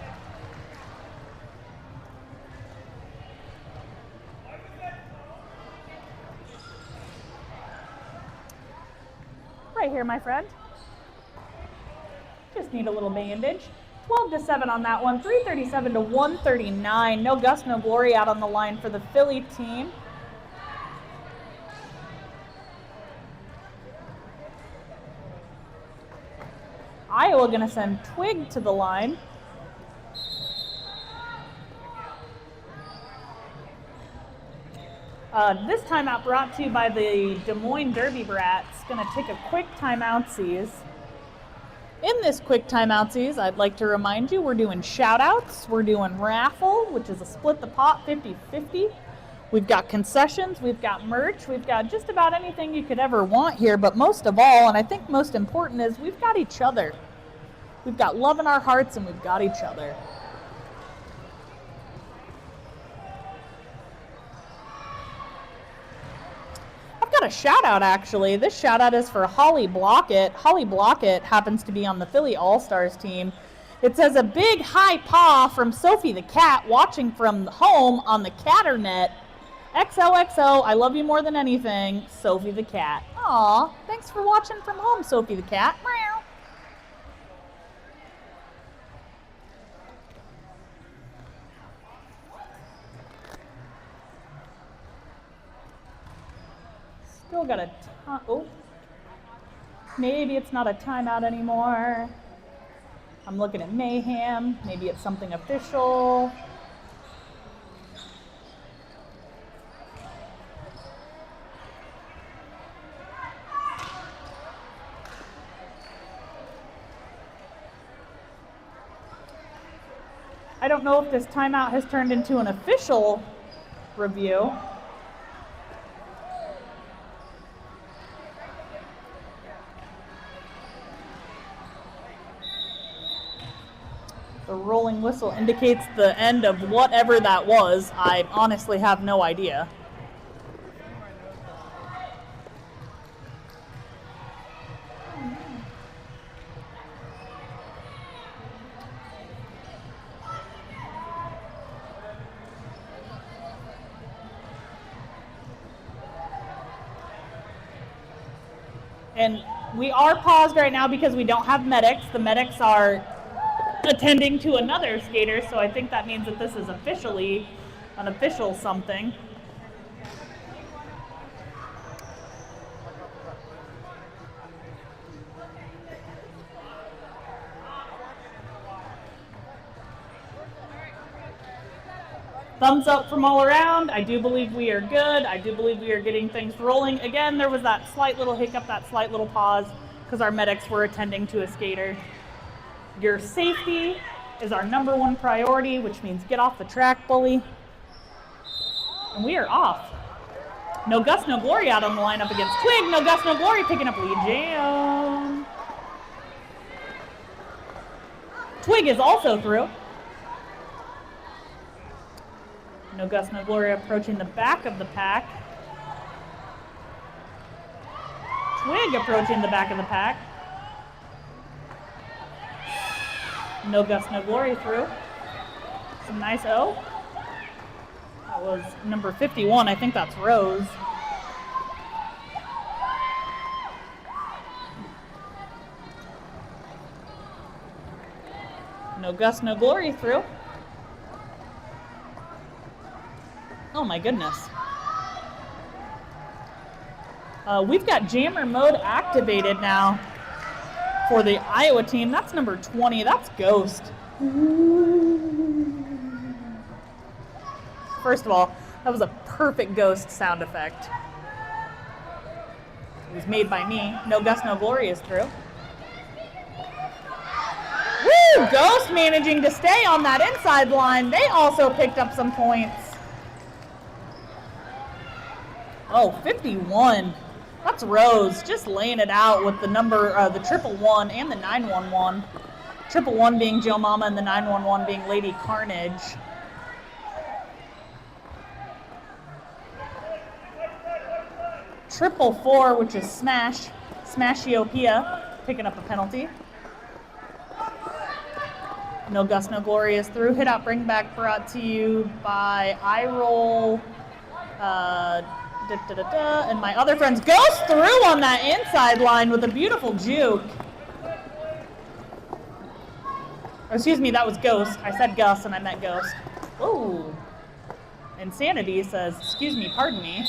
Right here, my friend. Just need a little bandage. 12 to 7 on that one. 3:37 to 1:39. No Gus, No Glory out on the line for the Philly team. Iowa going to send Twig to the line. This timeout brought to you by the Des Moines Derby Brats. Going to take a quick timeoutsies. In this quick timeoutsies, I'd like to remind you we're doing shout-outs. We're doing raffle, which is a split the pot 50-50. We've got concessions, we've got merch, we've got just about anything you could ever want here, but most of all, and I think most important, is we've got each other. We've got love in our hearts, and we've got each other. I've got got a shout out actually. This shout out is for Holly Blockett. Holly Blockett happens to be on the Philly All-Stars team. It says a big high paw from Sophie the cat watching from home on the Catternet. XOXO, I love you more than anything, Sophie the cat. Aw, thanks for watching from home, Sophie the cat. Meow. Still got a oh, maybe it's not a timeout anymore. I'm looking at Mayhem. Maybe it's something official. I don't know if this timeout has turned into an official review. The rolling whistle indicates the end of whatever that was. I honestly have no idea. And we are paused right now because we don't have medics. The medics are attending to another skater, so I think that means that this is officially an official something. Thumbs up from all around. I do believe we are good. I do believe we are getting things rolling. Again, there was that slight little hiccup, that slight little pause, because our medics were attending to a skater. Your safety is our #1 priority, which means get off the track, bully. And we are off. No Gus, no Glory out on the lineup against Twig. No Gus, no Glory picking up lead jam. Twig is also through. No Gus, no Glory approaching the back of the pack. Twig approaching the back of the pack. No Gus, no Glory through. Some nice O. That was number 51. I think that's Rose. No Gus, no Glory through. Oh my goodness. We've got jammer mode activated now for the Iowa team. That's number 20. That's Ghost. First of all, that was a perfect Ghost sound effect. It was made by me. No Gus, no Glory is through. Woo! Ghost managing to stay on that inside line. They also picked up some points. Oh, 51. That's Rose, just laying it out with the number, the 111 and the 911. 111 being Joe Mama and the 911 being Lady Carnage. Triple 4, which is Smash, Smashiopia, picking up a penalty. No Gus, no Glory is through. Hit out, bring back, brought to you by iRoll. And my other friends. Ghost through on that inside line with a beautiful juke. Oh, excuse me, that was Ghost. I said Gus and I meant Ghost. Ooh. Insanity says, excuse me, pardon me.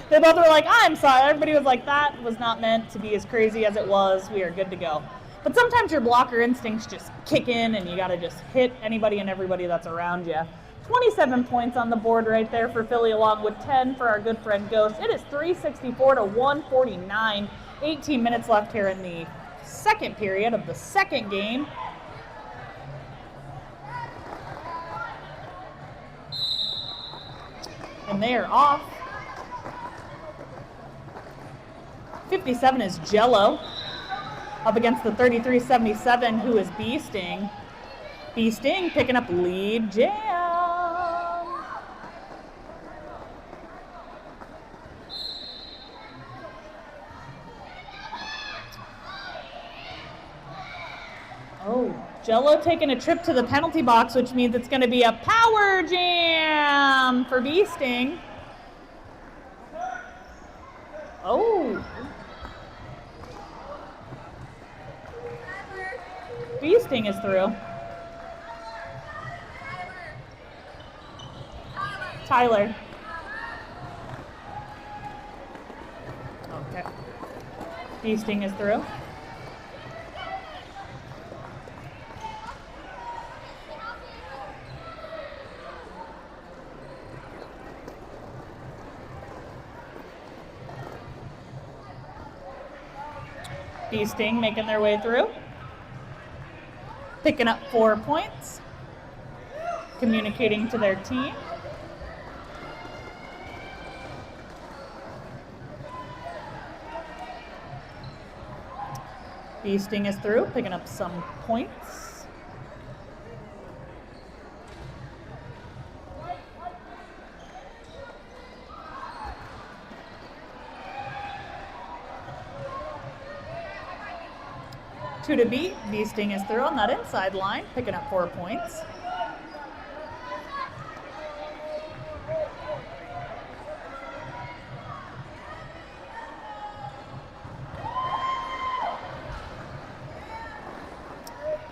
They both were like, I'm sorry. Everybody was like, that was not meant to be as crazy as it was. We are good to go. But sometimes your blocker instincts just kick in and you got to just hit anybody and everybody that's around you. 27 points on the board right there for Philly, along with 10 for our good friend Ghost. It is 364 to 149. 18 minutes left here in the second period of the second game. And they are off. 57 is Jello, up against the 33-77, who is B-Sting. B-Sting picking up lead jam. Oh, Jello taking a trip to the penalty box, which means it's going to be a power jam for Beasting. Oh. Beasting is through. Tyler. Okay. Beasting is through. Beasting making their way through. Picking up 4 points. Communicating to their team. Beasting is through, picking up some points. Two to beat. Beasting is through on that inside line, picking up 4 points.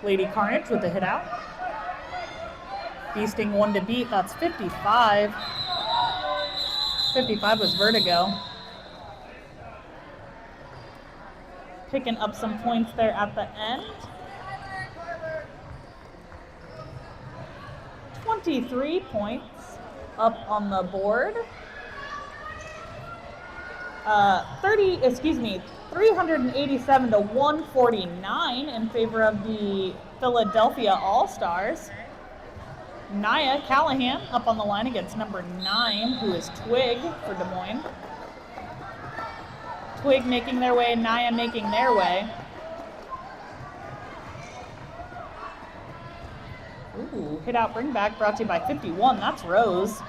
Lady Carnage with the hit out. Beasting 1 to beat, that's 55. 55 was Vertigo. Picking up some points there at the end. 23 points up on the board. 387 to 149 in favor of the Philadelphia All-Stars. Nia Callahan up on the line against number 9, who is Twig for Des Moines. Twig making their way, Nia making their way. Ooh, hit out, bring back, brought to you by 51. That's Rose.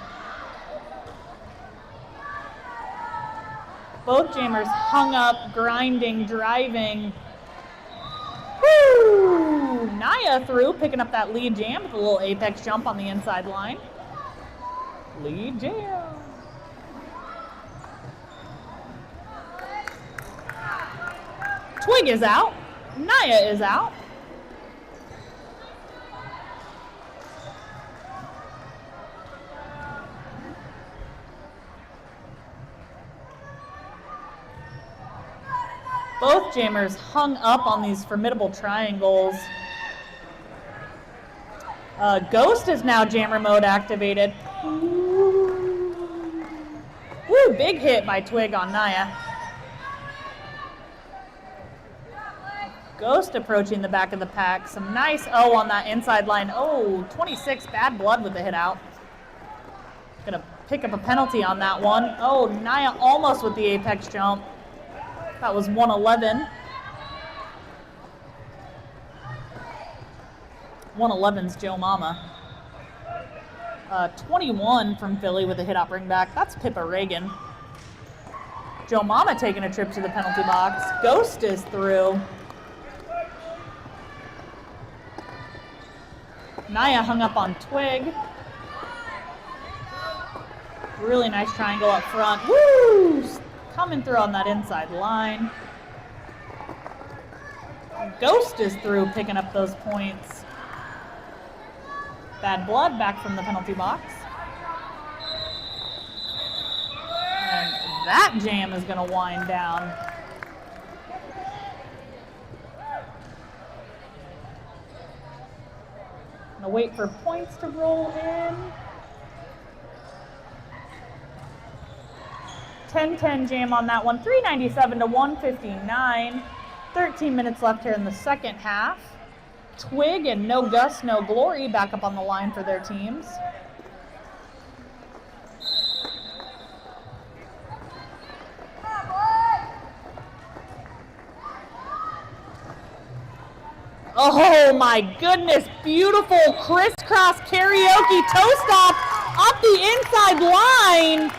Both jammers hung up, grinding, driving. Woo! Nia through, picking up that lead jam with a little apex jump on the inside line. Lead jam. Twig is out. Nia is out. Both jammers hung up on these formidable triangles. Ghost is now jammer mode activated. Woo, big hit by Twig on Nia. Ghost approaching the back of the pack. Some nice O on that inside line. Oh, 26, bad blood with the hit out. Gonna pick up a penalty on that one. Oh, Nia almost with the apex jump. That was 111. 111's Joe Mama. 21 from Philly with a hit out bring back. That's Pippa Reagan. Joe Mama taking a trip to the penalty box. Ghost is through. Nia hung up on Twig. Really nice triangle up front. Woo! Coming through on that inside line. Ghost is through, picking up those points. Bad blood back from the penalty box. And that jam is going to wind down. Gonna wait for points to roll in. 10-10 jam on that one. 397 to 159. 13 minutes left here in the second half. Twig and No Gus, No Glory back up on the line for their teams. Oh my goodness, beautiful crisscross karaoke toe stop up the inside line.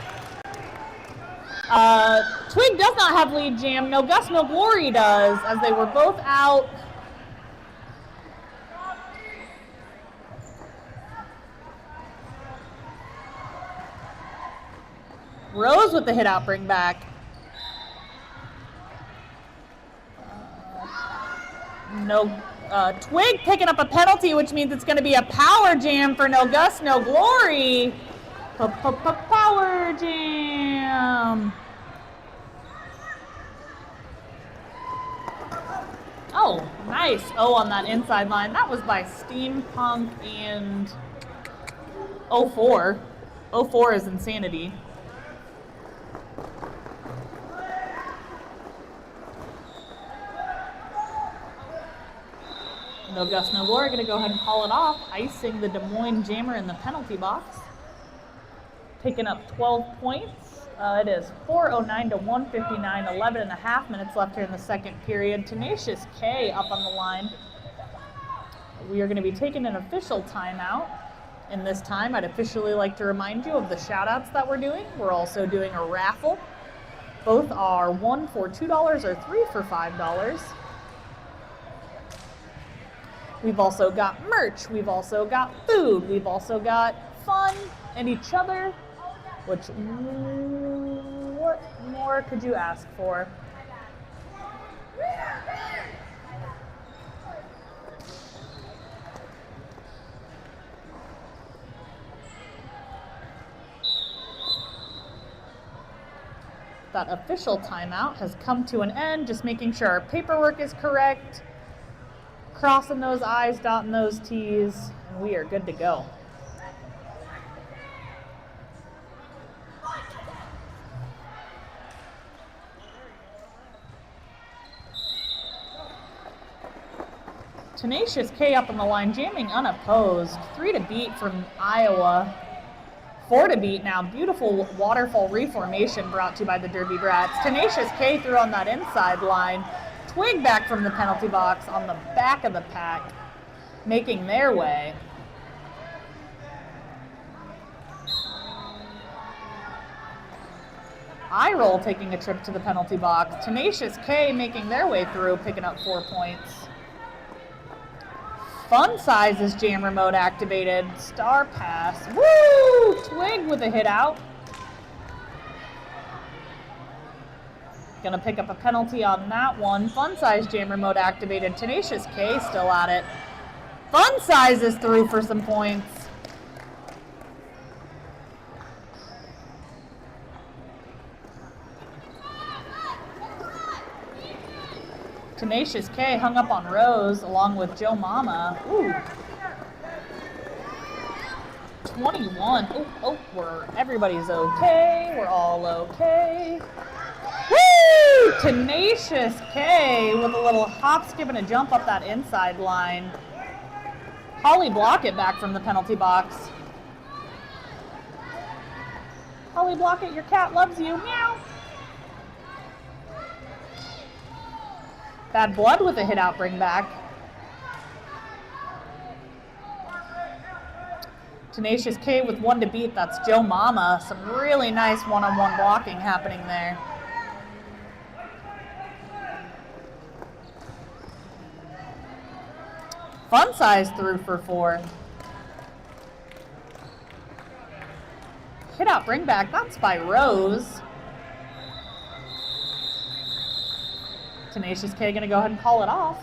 Twig does not have lead jam. No Gus, No Glory does, as they were both out. Rose with the hit out bring back. Twig picking up a penalty, which means it's going to be a power jam for No Gus, No Glory. Power jam. Oh, nice. Oh, on that inside line. That was by Steampunk and 04. 04 is Insanity. No Gus, No Glory going to go ahead and call it off, icing the Des Moines Jammer in the penalty box. Picking up 12 points. It is 4:09 to 1:59, 11 and a half minutes left here in the second period. Tenacious K up on the line. We are going to be taking an official timeout. And this time, I'd officially like to remind you of the shout-outs that we're doing. We're also doing a raffle. Both are 1 for $2 or 3 for $5. We've also got merch, we've also got food, we've also got fun and each other, which, what more could you ask for? That official timeout has come to an end, just making sure our paperwork is correct. Crossing those I's, dotting those T's, and we are good to go. Tenacious K up on the line, jamming unopposed. 3 to beat from Iowa. 4 to beat now. Beautiful waterfall reformation brought to you by the Derby Brats. Tenacious K through on that inside line. Twig back from the penalty box on the back of the pack, making their way. I-Roll taking a trip to the penalty box. Tenacious K making their way through, picking up 4 points. Fun Size is jammer mode activated. Star Pass. Woo! Twig with a hit out. Gonna pick up a penalty on that one. Fun Size jammer mode activated. Tenacious K still at it. Fun Size is through for some points. Tenacious K hung up on Rose along with Joe Mama. Ooh. 21. Everybody's okay. We're all okay. Woo! Tenacious K with a little hop, skip, and a jump up that inside line. Holly Blockett back from the penalty box. Holly Blockett, your cat loves you. Meow. Bad Blood with a hit out bring back. Tenacious K with 1 to beat. That's Joe Mama. Some really nice one-on-one blocking happening there. Fun Size through for 4. Hit out bring back. That's by Rose. Tenacious K gonna go ahead and call it off.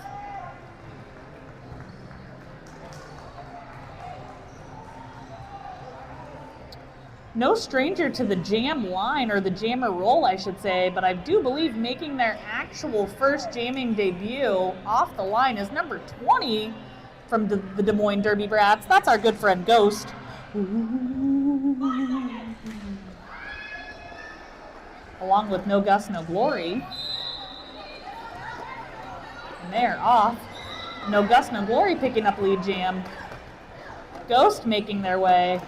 No stranger to the jam line, or the jammer roll, I should say, but I do believe making their actual first jamming debut off the line is number 20 from the Des Moines Derby Brats. That's our good friend Ghost. Along with No Gus, No Glory. And they're off. No Gus, No Glory picking up lead jam. Ghost making their way.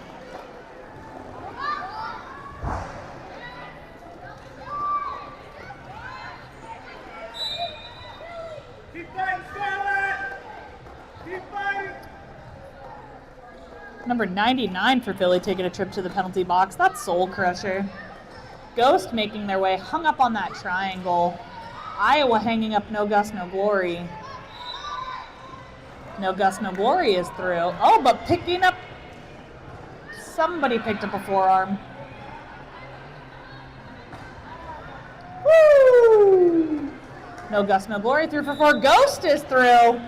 Keep fighting, Scarlett! Keep fighting!
Number 99 for Philly taking a trip to the penalty box. That's Soul Crusher. Ghost making their way, hung up on that triangle. Iowa hanging up No Gus, No Glory. No Gus, No Glory is through. Oh, but picking up... Somebody picked up a forearm. No Gus, no Glory. 3 for 4. Ghost is through.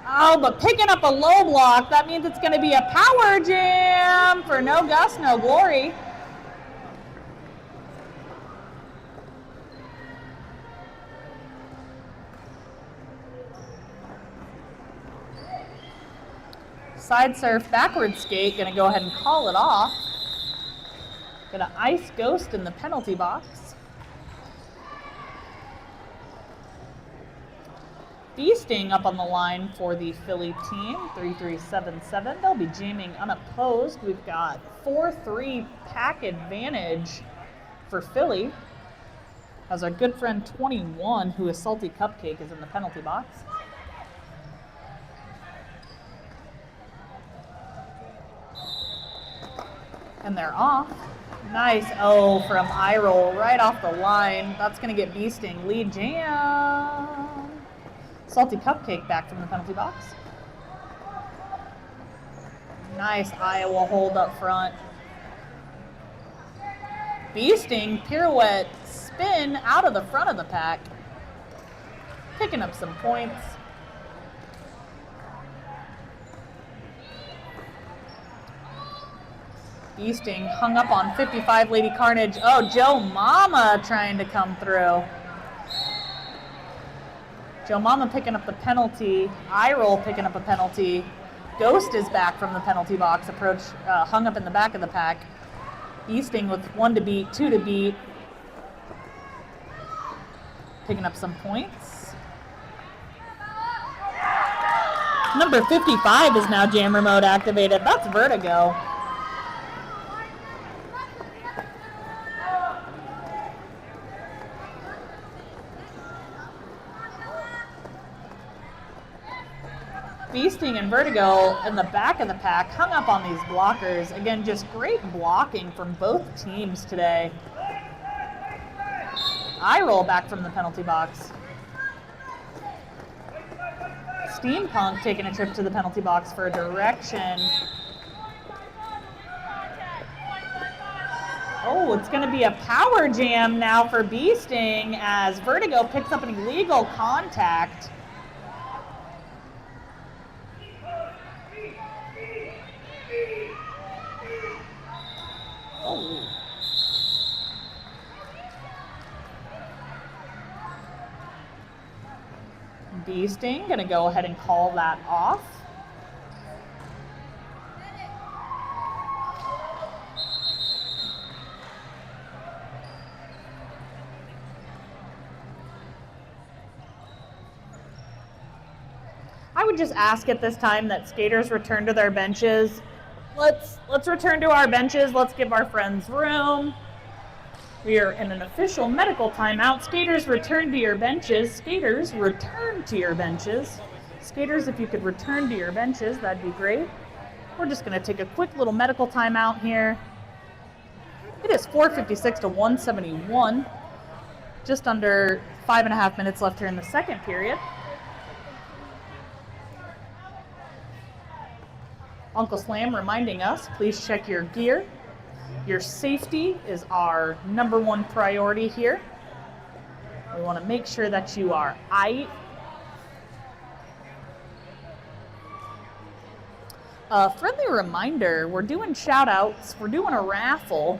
Oh, but picking up a low block. That means it's going to be a power jam for no Gus, no Glory. Side surf, backward skate. Going to go ahead and call it off. Going to ice Ghost in the penalty box. Feasting up on the line for the Philly team, 3-3-7-7. They'll be jamming unopposed. We've got 4-3 pack advantage for Philly. As our good friend 21, who is Salty Cupcake, is in the penalty box. And they're off. Nice O from I-roll right off the line. That's going to get Beasting lead jam. Salty Cupcake back from the penalty box. Nice Iowa hold up front. Beasting, pirouette, spin out of the front of the pack. Picking up some points. Beasting hung up on 55 Lady Carnage. Oh, Joe Mama trying to come through. Joe Mama picking up the penalty. I-roll picking up a penalty. Ghost is back from the penalty box. Hung up in the back of the pack. Beasting with 1 to beat, 2 to beat. Picking up some points. Number 55 is now jammer mode activated. That's Vertigo. Beasting and Vertigo in the back of the pack, hung up on these blockers. Again, just great blocking from both teams today. I-roll back from the penalty box. Steampunk taking a trip to the penalty box for a direction. Oh, it's going to be a power jam now for Beasting as Vertigo picks up an illegal contact. Oh. Beasting gonna go ahead and call that off. I would just ask at this time that skaters return to their benches. Let's return to our benches. Let's give our friends room. We are in an official medical timeout. Skaters, return to your benches. Skaters, return to your benches. Skaters, if you could return to your benches, that'd be great. We're just going to take a quick little medical timeout here. It is 4:56 to 171. Just under 5.5 minutes left here in the second period. Uncle Slam reminding us, please check your gear. Your safety is our #1 priority here. We want to make sure that you are aight. Friendly reminder, we're doing shout outs, we're doing a raffle.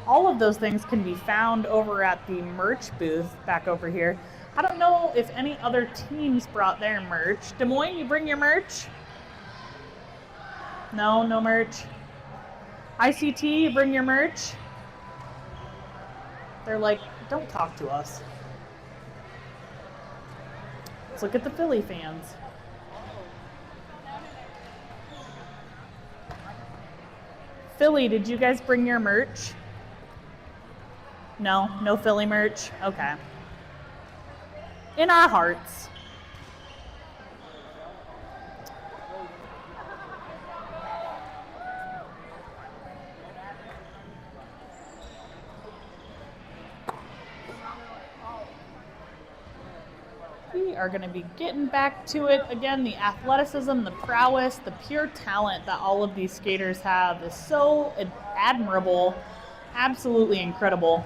All of those things can be found over at the merch booth back over here. I don't know if any other teams brought their merch. Des Moines, you bring your merch? No merch. ICT, you bring your merch? They're like, don't talk to us. Let's look at the Philly fans. Philly, did you guys bring your merch? No Philly merch? Okay. In our hearts. We are going to be getting back to it. Again, the athleticism, the prowess, the pure talent that all of these skaters have is so admirable, absolutely incredible.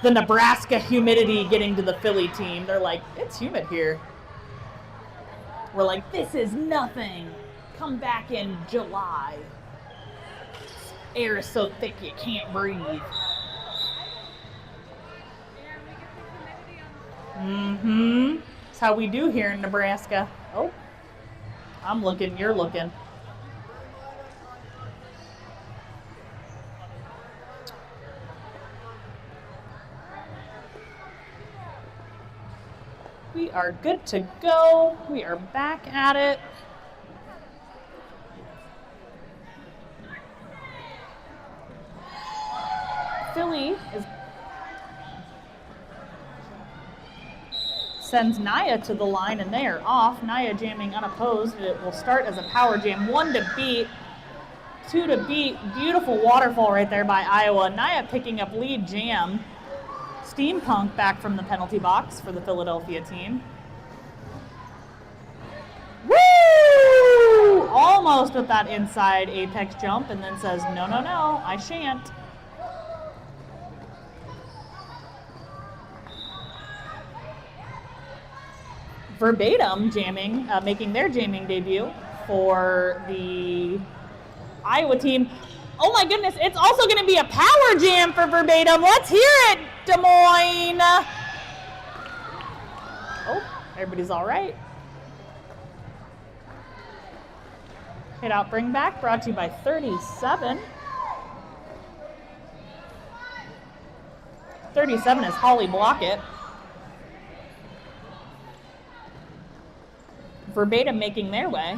the Nebraska humidity getting to the Philly team. They're like, it's humid here. We're like, this is nothing. Come back in July. Air is so thick you can't breathe. Mm-hmm. That's how we do here in Nebraska. Oh, I'm looking, you're looking. We are good to go. We are back at it. Philly sends Naya to the line, and they are off. Naya jamming unopposed. It will start as a power jam. 1 to beat, 2 to beat. Beautiful waterfall right there by Iowa. Naya picking up lead jam. Steampunk back from the penalty box for the Philadelphia team. Woo! Almost with that inside apex jump, and then says, no, no, no, I shan't. Verbatim jamming, making their jamming debut for the Iowa team. Oh my goodness, it's also going to be a power jam for Verbatim. Let's hear it, Des Moines. Oh, everybody's all right. Hit out, bring back, brought to you by 37. 37 is Holly Blockett. Verbatim making their way.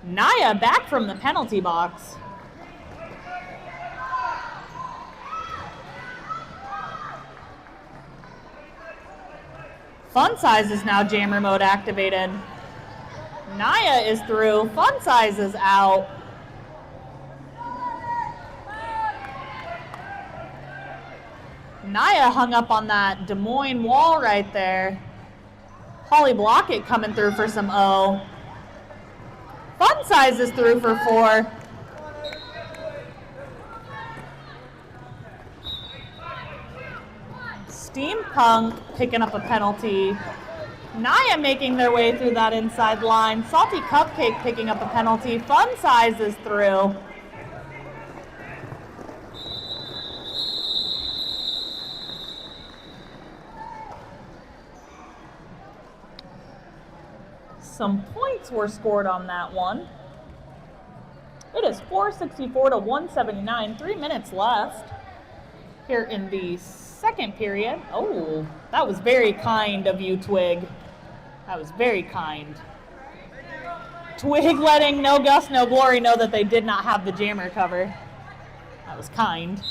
Naya back from the penalty box. Fun Size is now jammer mode activated. Naya is through. Fun Size is out. Naya hung up on that Des Moines wall right there. Holly Blockett coming through for some O. Fun Size is through for 4. Steampunk picking up a penalty. Naya making their way through that inside line. Salty Cupcake picking up a penalty. Fun Size is through. Some points were scored on that one. It is 464 to 179. 3 minutes left here in the second period. Oh, that was very kind of you, Twig. That was very kind. Twig letting No Gus, No Glory know that they did not have the jammer cover. That was kind.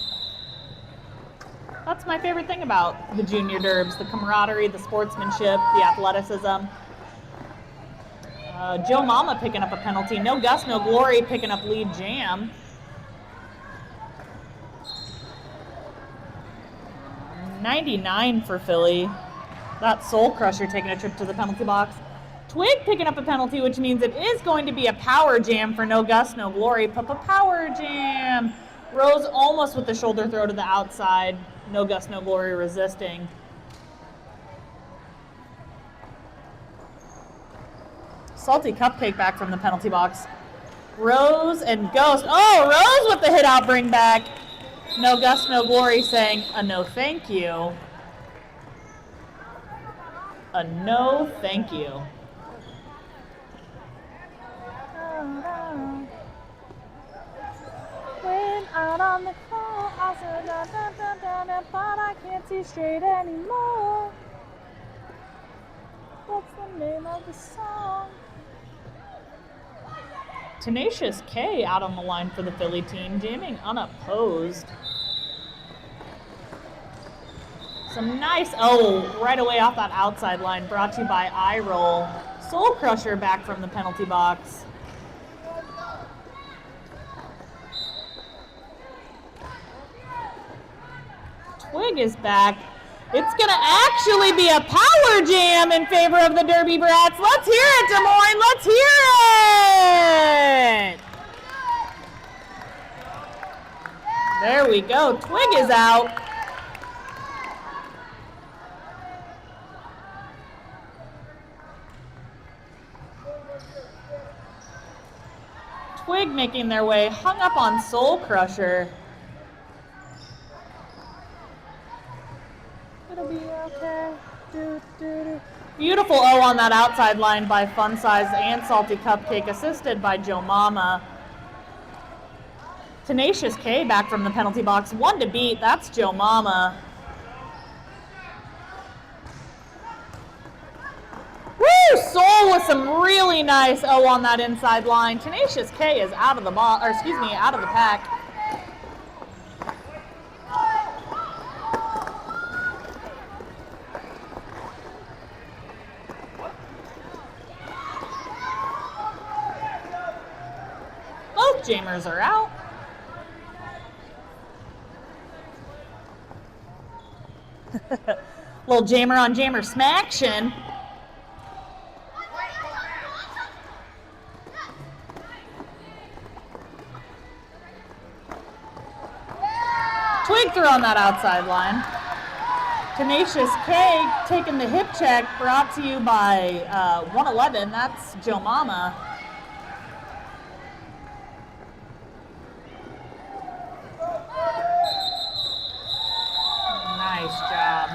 That's my favorite thing about the junior derbs, the camaraderie, the sportsmanship, the athleticism. Joe Mama picking up a penalty. No Gus, No Glory picking up lead jam. $99 for Philly. That Soul Crusher taking a trip to the penalty box. Twig picking up a penalty, which means it is going to be a power jam for No Gus, No Glory. Papa power jam. Rose almost with the shoulder throw to the outside. No Gus, No Glory resisting. Salty Cupcake back from the penalty box. Rose and Ghost. Oh, Rose with the hit out bring back. No Gus, No Glory saying a no thank you. A no thank you. Went out on the call, I said da da da da da, but I can't see straight anymore. What's the name of the song? Tenacious K out on the line for the Philly team, jamming unopposed. Some nice, right away off that outside line, brought to you by iRoll. Soul Crusher back from the penalty box. Twig is back. It's going to actually be a power jam in favor of the Derby Brats. Let's hear it, Des Moines. Let's hear it. There we go. Twig is out. Twig making their way, hung up on Soul Crusher. It'll be okay. Beautiful O on that outside line by Fun Size and Salty Cupcake, assisted by Joe Mama. Tenacious K back from the penalty box. One to beat. That's Joe Mama. Woo! Soul with some really nice O on that inside line. Tenacious K is out of the box, or excuse me, out of the pack. Both Jamers are out. Little Jamer on Jamer smaction. Twig through on that outside line. Tenacious K taking the hip check, brought to you by 111. That's Joe Mama. Nice job.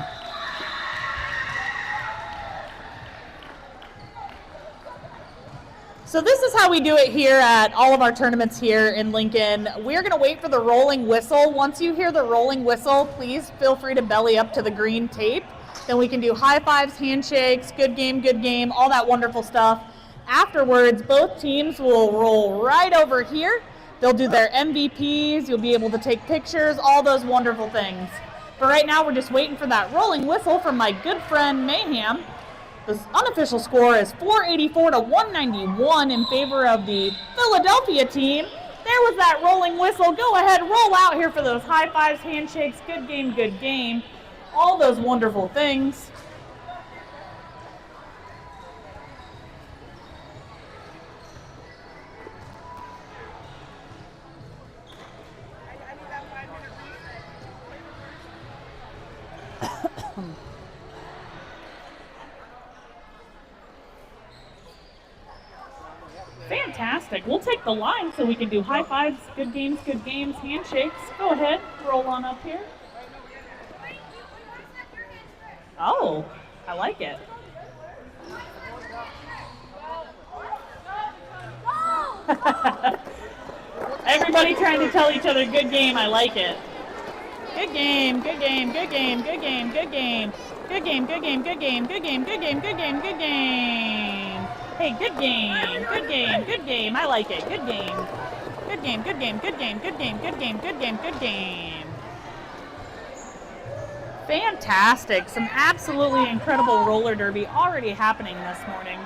So this is how we do it here at all of our tournaments here in Lincoln. We're going to wait for the rolling whistle. Once you hear the rolling whistle, please feel free to belly up to the green tape. Then we can do high fives, handshakes, good game, all that wonderful stuff. Afterwards, both teams will roll right over here. They'll do their MVPs. You'll be able to take pictures, all those wonderful things. But right now, we're just waiting for that rolling whistle from my good friend Mayhem. The unofficial score is 484 to 191 in favor of the Philadelphia team. There was that rolling whistle. Go ahead, roll out here for those high fives, handshakes, good game, all those wonderful things. Fantastic. We'll take the line so we can do high fives, good games, handshakes. Go ahead, roll on up here. Oh, I like it. Everybody trying to tell each other good game, I like it. Good game. Good game. Hey, good game. I like it. Good game. Fantastic. Some absolutely incredible roller derby already happening this morning.